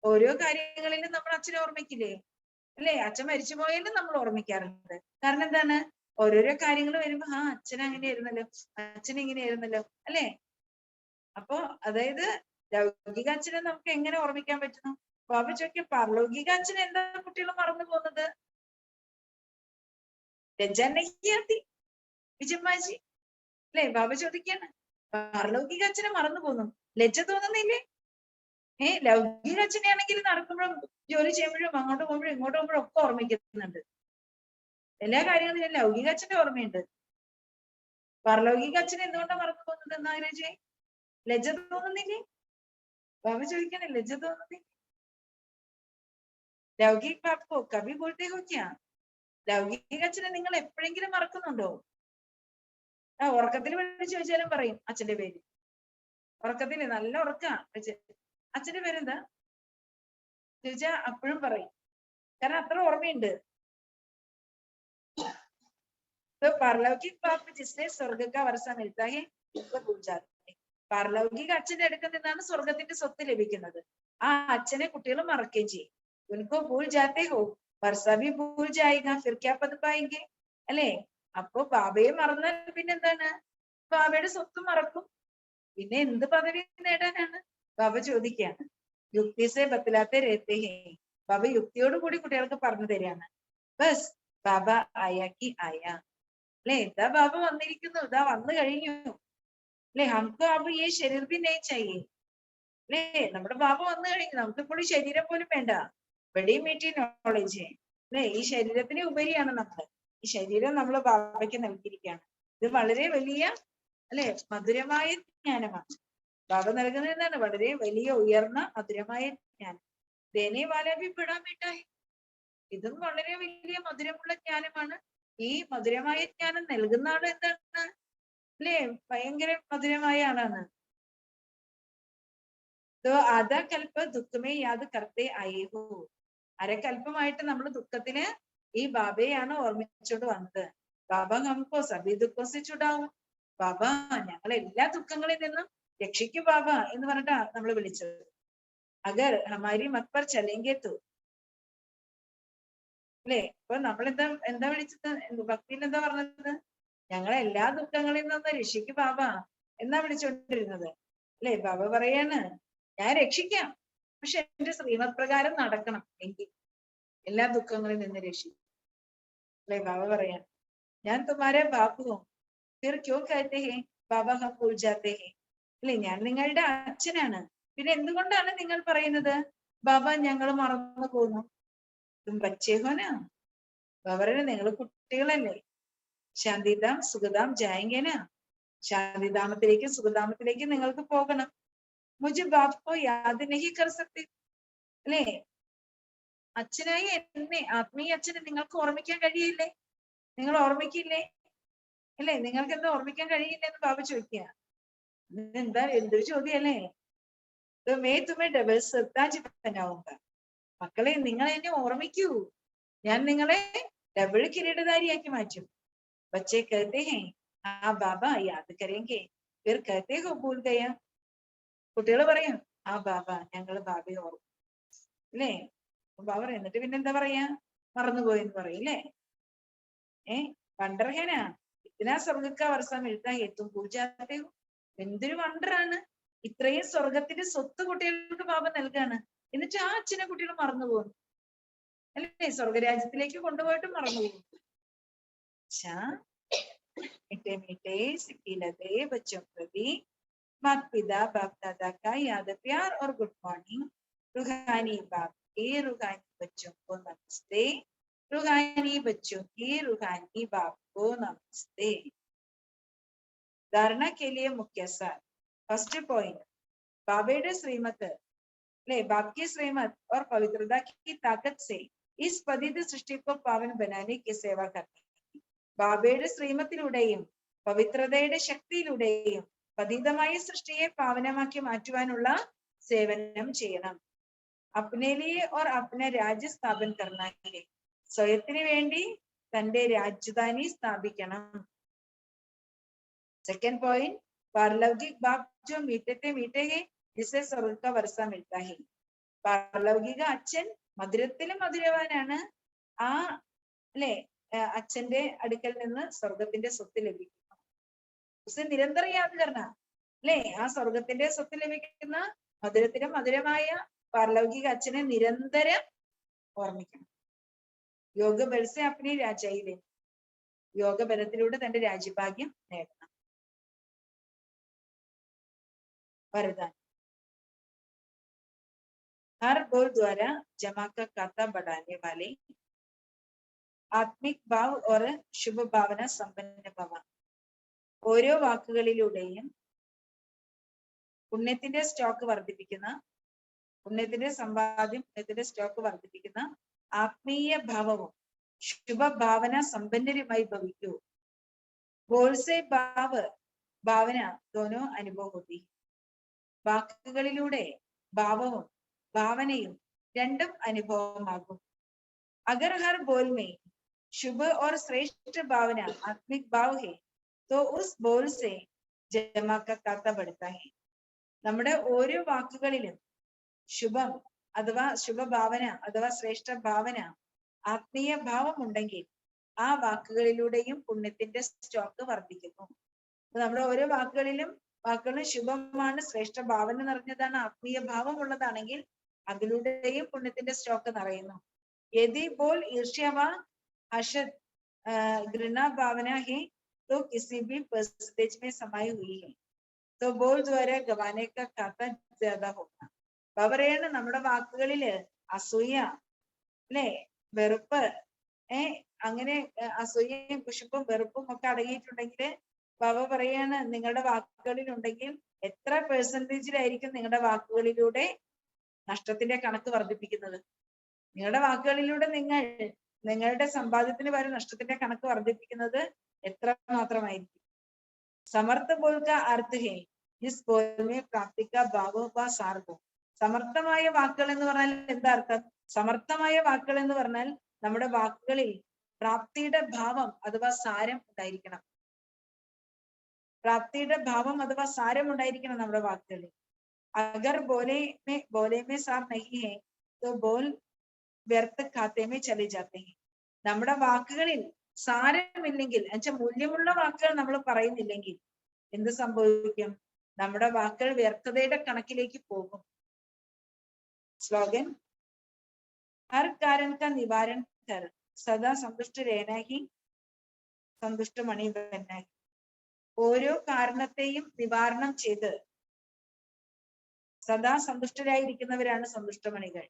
ഓരോ കാര്യങ്ങളിലും നമ്മൾ അച്ഛനെ ഓർമ്മിക്കില്ലേ അല്ലേ. അച്ഛൻ മരിച്ചു പോയാലും നമ്മൾ ഓർമ്മിക്കാറുണ്ട്. കാരണം എന്താണ്, ഓരോരോ കാര്യങ്ങൾ വരുമ്പോ അച്ഛൻ അങ്ങനെയായിരുന്നല്ലോ, അച്ഛൻ ഇങ്ങനെയായിരുന്നല്ലോ അല്ലേ. അപ്പൊ അതായത് ലൗകിക അച്ഛനെ നമുക്ക് എങ്ങനെ ഓർമ്മിക്കാൻ പറ്റുന്നു? ബാബ ചോദിക്കും, പാർലൗകിക അച്ഛൻ എന്താ കുട്ടികൾ മറന്നു പോകുന്നത്? ലജ്ജാനഹിയാത്തി വിജയമ്മാജി അല്ലേ. ബാബ ചോദിക്കാണ്, പാർലൗകിക അച്ഛനെ മറന്നു പോകുന്നു, ലജ്ജ തോന്നുന്നില്ലേ? ലൗകിക അച്ഛനെ ആണെങ്കിൽ നടക്കുമ്പോഴും ജോലി ചെയ്യുമ്പോഴും അങ്ങോട്ട് പോകുമ്പോഴും ഇങ്ങോട്ട് പോകുമ്പോഴും ഒക്കെ ഓർമ്മിക്കുന്നുണ്ട്. എല്ലാ കാര്യങ്ങളും ലൗകിക അച്ഛന്റെ ഓർമ്മയുണ്ട്. പാർലൗകിക അച്ഛനെ എന്തുകൊണ്ടാണ് മറന്നു പോകുന്നത് എന്ന് ആലോചിച്ചേ. ലജ്ജ തോന്നുന്നില്ലേ? ബാബ ചോദിക്കണേ, ലജ്ജ തോന്നുന്നില്ലേ? ലൗകിക് ബാപ്പോ കവി ബോൾത്തേ ഹോ ക്യാ? ലൗകിക അച്ഛനെ നിങ്ങൾ എപ്പോഴെങ്കിലും മറക്കുന്നുണ്ടോ? ഉറക്കത്തിൽ വിളിച്ച് ചോദിച്ചാലും പറയും അച്ഛന്റെ പേര്. ഉറക്കത്തില് നല്ല ഉറക്കാ, അച്ഛന്റെ പേരെന്താ ചോദിച്ചാ അപ്പോഴും പറയും, കാരണം അത്ര ഓർമ്മയുണ്ട്. പാർലൗകിക് ബാപ്പ് ജിസ്നെ സ്വർഗ കാ വർഷ മിൽത്താ ഹൈ ഉസ്കോ ഭൂൽ ജാത്തെ ഹൈ. പാർലൗകിക അച്ഛന്റെ അടുക്കൽ നിന്നാണ് സ്വർഗത്തിന്റെ സ്വത്ത് ലഭിക്കുന്നത്. ആ അച്ഛനെ കുട്ടികൾ മറക്കുകയും ചെയ്യും. ഉनको ഭൂൽ ജാത്തെ ഹോ വർഷ ഭി ഭൂൽ ജായേഗാ ഫിർ ക്യാ പദ് പായെങ്കെ അല്ലേ. അപ്പൊ ബാബയെ മറന്നാൽ പിന്നെന്താണ്, ബാബയുടെ സ്വത്ത് മറക്കും, പിന്നെ എന്ത് പദവി നേടാനാണ്? ബാബ ചോദിക്കാണ്. യുക്തിസെ ബത്തലാത്തെ രഹത്തെ ഹൈ. ബാബ യുക്തിയോട് കൂടി കുട്ടികൾക്ക് പറഞ്ഞു തരികയാണ്. ബസ് ബാബ ആയാക്കി ആയ അല്ലെ. ഇതാ ബാബ വന്നിരിക്കുന്നു, ഇതാ വന്നു കഴിഞ്ഞു അല്ലെ. ഹംകോ അബ് ഈ ശരീർ ഭി നഹീ ചാഹിയേ അല്ലേ. നമ്മുടെ ബാബ വന്നു കഴിഞ്ഞു, നമുക്കിപ്പോൾ ഈ ശരീരം പോലും വേണ്ട. ബഡി മീठी നോളജ് അല്ലെ. ഈ ശരീരത്തിന് ഉപരിയാണ് നമ്മൾ. ഈ ശരീരം നമ്മൾ ബാബയ്ക്ക് നൽകിയിരിക്കുകയാണ്. ഇത് വളരെ വലിയ അല്ലെ മധുരമായ ജ്ഞാനമാണ്. ബാബ നൽകുന്നത് എന്താണ്, വളരെ വലിയ ഉയർന്ന മധുരമായ ജ്ഞാനം. ദേനെ വാല ഭി ബഡാ മീഠാ ഹൈ. ഇതും വളരെ വലിയ മധുരമുള്ള ജ്ഞാനമാണ്. ഈ മധുരമായ ജ്ഞാനം നൽകുന്ന ആൾ എന്താണ് അല്ലേ, ഭയങ്കര മധുരമായ ആളാണ്. ആധാ കൽപ്പ ദുഃഖമേ യാത് കർത്തേ ആയേ ഹോ. അരക്കൽപ്പമായിട്ട് നമ്മൾ ദുഃഖത്തിന് ഈ ബാബയെയാണ് ഓർമ്മിച്ചോണ്ട് വന്നത്. ബാബ ഹംകോ സഭി ദുഃഖം സെ ചുടാവും. ബാബ ഞങ്ങൾ എല്ലാ ദുഃഖങ്ങളിൽ നിന്നും രക്ഷിക്കൂ ബാബ എന്ന് പറഞ്ഞിട്ടാ നമ്മൾ വിളിച്ചത്. അഗർ ഹമാരി മത് പർ ചലേങ്കെ തോ അല്ലേ. അപ്പൊ നമ്മൾ എന്താ വിളിച്ചത്, ഭക്തിയിൽ എന്താ പറഞ്ഞത്? ഞങ്ങളെ എല്ലാ ദുഃഖങ്ങളിൽ നിന്നും രക്ഷിക്കൂ ബാബ എന്നാ വിളിച്ചോണ്ടിരുന്നത് അല്ലേ. ബാബ പറയാണ്, ഞാൻ രക്ഷിക്കാം, പക്ഷെ എന്റെ ശ്രീമത് പ്രകാരം നടക്കണം എങ്കിൽ എല്ലാ ദുഃഖങ്ങളിൽ നിന്ന് രക്ഷിക്കും അല്ലെ. ബാബ പറയാണ്, ഞാൻ തുമാരെ ബാപ്പുവും ഫിർ ക്യോ കഹത്തെ ഹേ ബാബ ഹം ഭൂൽ ജാത്തെ ഹേ അല്ലെ. ഞാൻ നിങ്ങളുടെ അച്ഛനാണ്, പിന്നെ എന്തുകൊണ്ടാണ് നിങ്ങൾ പറയുന്നത് ബാബ ഞങ്ങൾ മറന്നു പോകുന്നു? ബച്ചേ ഹോനാ. ബാബ പറയുന്നത്, നിങ്ങൾ കുട്ടികളല്ലേ. ശാന്തിധാം സുഖധാം ജായെങ്കേന. ശാന്തിധാമത്തിലേക്ക് സുഖധാമത്തിലേക്ക് നിങ്ങൾക്ക് പോകണം. മുझे बाप को याद नहीं कर सकते അല്ലേ. അച്ഛനായി എന്നെ, ആത്മീയ അച്ഛനെ നിങ്ങൾക്ക് ഓർമ്മിക്കാൻ കഴിയില്ലേ? നിങ്ങൾ ഓർമ്മിക്കില്ലേ അല്ലേ? നിങ്ങൾക്ക് എന്താ ഓർമ്മിക്കാൻ കഴിയില്ല എന്ന് ബാബ ചോദിക്കുക. എന്താ എന്തൊരു ചോദ്യല്ലേ. May തുമേ double ശ്രദ്ധാജി ബനാവുക. മക്കളെ നിങ്ങൾ എന്നെ ഓർമ്മിക്കൂ, ഞാൻ നിങ്ങളെ ഡബിൾ കിരീടധാരിയാക്കി മാറ്റും. बच्चे कहते हैं हाँ बाबा याद करेंगे फिर कहते हो भूल गया. കുട്ടികൾ പറയും ആ ബാബ ഞങ്ങൾ ബാബയെ ഓർക്കും അല്ലേ. ബാബ എന്നിട്ട് പിന്നെ എന്താ പറയാ, മറന്നുപോയെന്ന് പറയും അല്ലേ. വണ്ടർ ഹേനാ ഇतना स्वर्ग का वर्षा मिलता है तुम भूल जाते हो. എന്തൊരു വണ്ടറാണ്, ഇത്രയും സ്വർഗത്തിന്റെ സ്വത്ത് കുട്ടികൾക്ക് ബാബ നൽകാണ്, എന്നിട്ട് ആ അച്ഛനെ കുട്ടികൾ മറന്നുപോകുന്നു അല്ലേ. സ്വർഗരാജ്യത്തിലേക്ക് കൊണ്ടുപോയിട്ട് മറന്നുപോകും. मीठे मीठे सिकिलते बच्चों प्रति माता पिता बाप दादा का याद प्यार और गुड मॉर्निंग. रूहानी बाप के रूहानी बच्चों को नमस्ते. रूहानी बच्चों की रूहानी बाप को नमस्ते. धारणा के लिए मुख्य सार. फर्स्ट पॉइंट, बाबेडे श्रीमत ले बाप की श्रीमत और पवित्रता की ताकत से इस पतित सृष्टि को पावन बनाने की सेवा करनी. ബാബയുടെ ശ്രീമത്തിലൂടെയും പവിത്രതയുടെ ശക്തിയിലൂടെയും പതിതമായ സൃഷ്ടിയെ പാവനമാക്കി മാറ്റുവാനുള്ള സേവനം ചെയ്യണം. अपने लिए और अपना राज्य സ്ഥാപൻ करना है. സ്വയത്തിന് വേണ്ടി തന്റെ രാജധാനി സ്ഥാപിക്കണം. सेकंड पॉइंट, पारलौकिक बाप जो मीठे मीठे है जिसे स्वर्ग का वर्षा मिलता है. പാരലൗകിക അച്ഛൻ മധുരത്തിലും മധുരവാനാണ്. ആ അല്ലെ അച്ഛന്റെ അടുക്കൽ നിന്ന് സ്വർഗത്തിന്റെ സ്വത്ത് ലഭിക്കുന്നു. നിരന്തരം യാദ് കർണ അല്ലെ. ആ സ്വർഗത്തിന്റെ സ്വത്ത് ലഭിക്കുന്ന മധുരത്തിലും മധുരമായ പാരലൗകിക അച്ഛനെ നിരന്തരം ഓർമ്മിക്കണം. യോഗബൽസെ അപ്നി രാജയിലെ യോഗബലത്തിലൂടെ തന്റെ രാജ്യഭാഗ്യം നേടണം. വരദാനം. हर बोल द्वारा जमा का खाता बढ़ाने वाले ആത്മിക് ഭാവ് ഓർ ശുഭഭാവന സമ്പന്ന ഭവ. ഓരോ വാക്കുകളിലൂടെയും പുണ്യത്തിന്റെ സ്റ്റോക്ക് വർദ്ധിപ്പിക്കുന്ന, പുണ്യത്തിന്റെ സമ്പാദ്യം, പുണ്യത്തിന്റെ സ്റ്റോക്ക് വർദ്ധിപ്പിക്കുന്ന ആത്മീയ ഭാവവും ശുഭഭാവന സമ്പന്നരുമായി ഭവിക്കൂ. ബോൾസെ ഭാവ് ഭാവന ദോനോ അനുഭവത്തി. വാക്കുകളിലൂടെ ഭാവവും ഭാവനയും രണ്ടും അനുഭവമാകും. अगर हर बोल में शुभ और श्रेष्ठ भावना आत्मिक भाव है तो उस बोल से जमा का खाता बढ़ता है. നമ്മുടെ ഓരോ വാക്കുകളിലും ശുഭം അഥവാ ശുഭഭാവന അഥവാ ശ്രേഷ്ഠ ഭാവന, ആത്മീയ ഭാവം ഉണ്ടെങ്കിൽ ആ വാക്കുകളിലൂടെയും പുണ്യത്തിന്റെ സ്റ്റോക്ക് വർദ്ധിക്കുന്നു. നമ്മുടെ ഓരോ വാക്കുകളിലും ശുഭമാണ്, ശ്രേഷ്ഠ ഭാവന നിറഞ്ഞതാണ്, ആത്മീയ ഭാവം ഉള്ളതാണെങ്കിൽ അതിലൂടെയും പുണ്യത്തിന്റെ സ്റ്റോക്ക് നിറയുന്നു. यदि बोल ईर्ष्या व हसद घृणा भावना है तो किसी भी परसेंटेज में समाई हुई है तो बोल द्वारा गवाने का खाता ज्यादा होगा. പറയാണ് നമ്മുടെ വാക്കുകളില് അസൂയ അല്ലെ, വെറുപ്പ്, അങ്ങനെ അസൂയയും കുശുമ്പും വെറുപ്പും ഒക്കെ അടങ്ങിയിട്ടുണ്ടെങ്കിൽ ബാബ പറയാണ് നിങ്ങളുടെ വാക്കുകളിൽ ഉണ്ടെങ്കിൽ എത്ര പെർസെന്റേജിലായിരിക്കും നിങ്ങളുടെ വാക്കുകളിലൂടെ നഷ്ടത്തിന്റെ കണക്ക് വർദ്ധിപ്പിക്കുന്നത്. നിങ്ങളുടെ വാക്കുകളിലൂടെ നിങ്ങളുടെ സമ്പാദ്യത്തിന് പകരം നഷ്ടത്തിന്റെ കണക്ക് വർദ്ധിപ്പിക്കുന്നത് എത്ര മാത്രമായിരിക്കും. സമർത്ഥ ബോൽക്ക അർത്ഥ ഹേ ജിസ് ബോൽമേ പ്രാപ്തിക ഭാവോ വ സാർഗോ. സമർത്ഥമായ വാക്കുകൾ എന്ന് പറഞ്ഞാൽ എന്താ അർത്ഥം? സമർത്ഥമായ വാക്കുകൾ എന്ന് പറഞ്ഞാൽ നമ്മുടെ വാക്കുകളിൽ പ്രാപ്തിയുടെ ഭാവം അഥവാ സാരം ഉണ്ടായിരിക്കണം. പ്രാപ്തിയുടെ ഭാവം അഥവാ സാരം ഉണ്ടായിരിക്കണം നമ്മുടെ വാക്കുകളിൽ. അഗർ ബോലെ സാർ നഹി ഹേ തോ ബോൽ വ്യർത്ഥ ഖാത്തേമേ ചലേ ജാത്തേ ഹേ. നമ്മുടെ വാക്കുകളിൽ സാരമില്ലെങ്കിൽ എന്നുവെച്ചാൽ മൂല്യമുള്ള വാക്കുകൾ നമ്മൾ പറയുന്നില്ലെങ്കിൽ എന്ത് സംഭവിക്കും? നമ്മുടെ വാക്കുകൾ വ്യർത്ഥതയുടെ കണക്കിലേക്ക് പോകും. സ്ലോഗൻ ഹർ കാരൺ കാ നിവാരൺ കർ സദാ സന്തുഷ്ട രഹനാ ഹി സന്തുഷ്ട മണി ബന്നാ ഹി. ഓരോ കാരണത്തെയും നിവാരണം ചെയ്ത് സദാ സന്തുഷ്ടരായിരിക്കുന്നവരാണ് സന്തുഷ്ടമണികൾ.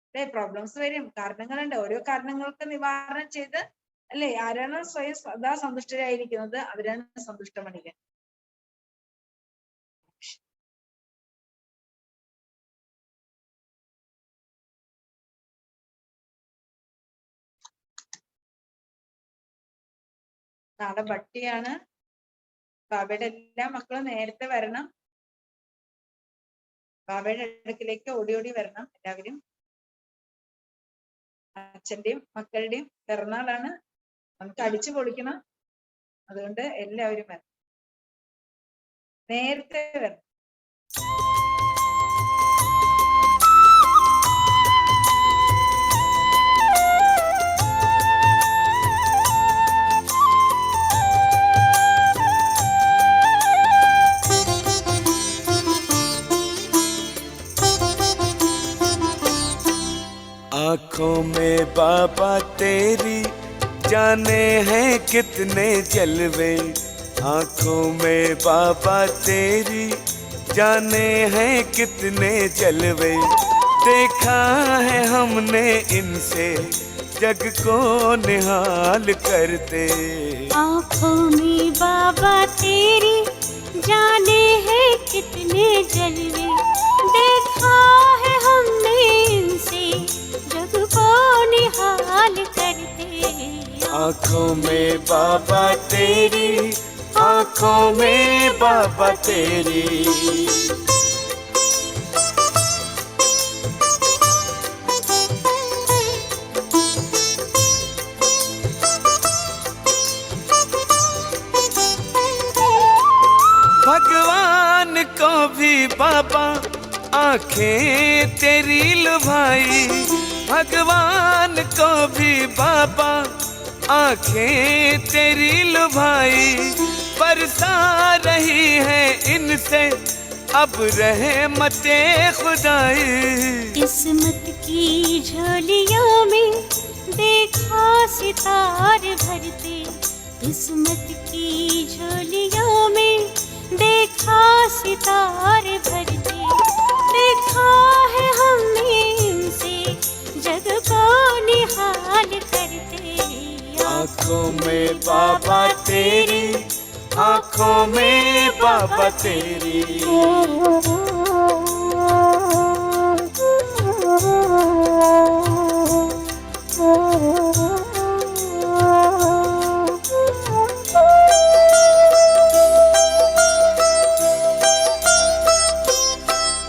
അല്ലെ, പ്രോബ്ലംസ് വരും, കാരണങ്ങളുണ്ട്. ഓരോ കാരണങ്ങൾക്ക് നിവാരണം ചെയ്ത് അല്ലെ ആരാണ് സ്വയം സദാ സന്തുഷ്ടരായിരിക്കുന്നത് അവരാണ് സന്തുഷ്ടമണികൾ. നാളെ ഭട്ടിയാണ്. ബാബയുടെ എല്ലാ മക്കളും നേരത്തെ വരണം. ബാബയുടെ അടുക്കിലേക്ക് ഓടി ഓടി വരണം എല്ലാവരും. അച്ഛന്റെയും മക്കളുടെയും പിറന്നാളാണ്. നമുക്ക് അടിച്ചു പൊളിക്കണം. അതുകൊണ്ട് എല്ലാവരും വരണം, നേരത്തെ വരണം. आँखों में बाबा तेरी जाने हैं कितने जलवे, आँखों में बाबा तेरी जाने हैं कितने जलवे, देखा है हमने इनसे जग को निहाल करते। आँखों में बाबा तेरी जाने हैं कितने जलवे, देखा है हमने इनसे जग को निहाल करते। आँखों में बाबा तेरी, आँखों में बाबा तेरी। भगवान को भी बाबा आंखें तेरी लुभाई, भगवान को भी बाबा आंखें तेरी लुभाई, बरसा रही है इनसे अब रहमते खुदाई। किस्मत की झोलियों में देखा सितारे भरते, किस्मत की झोलियों में देखा सितारे भरते, देखा है हमने इनसे जग को निहाल करते। आँखों में बाबा तेरी, आँखों में बाबा तेरी।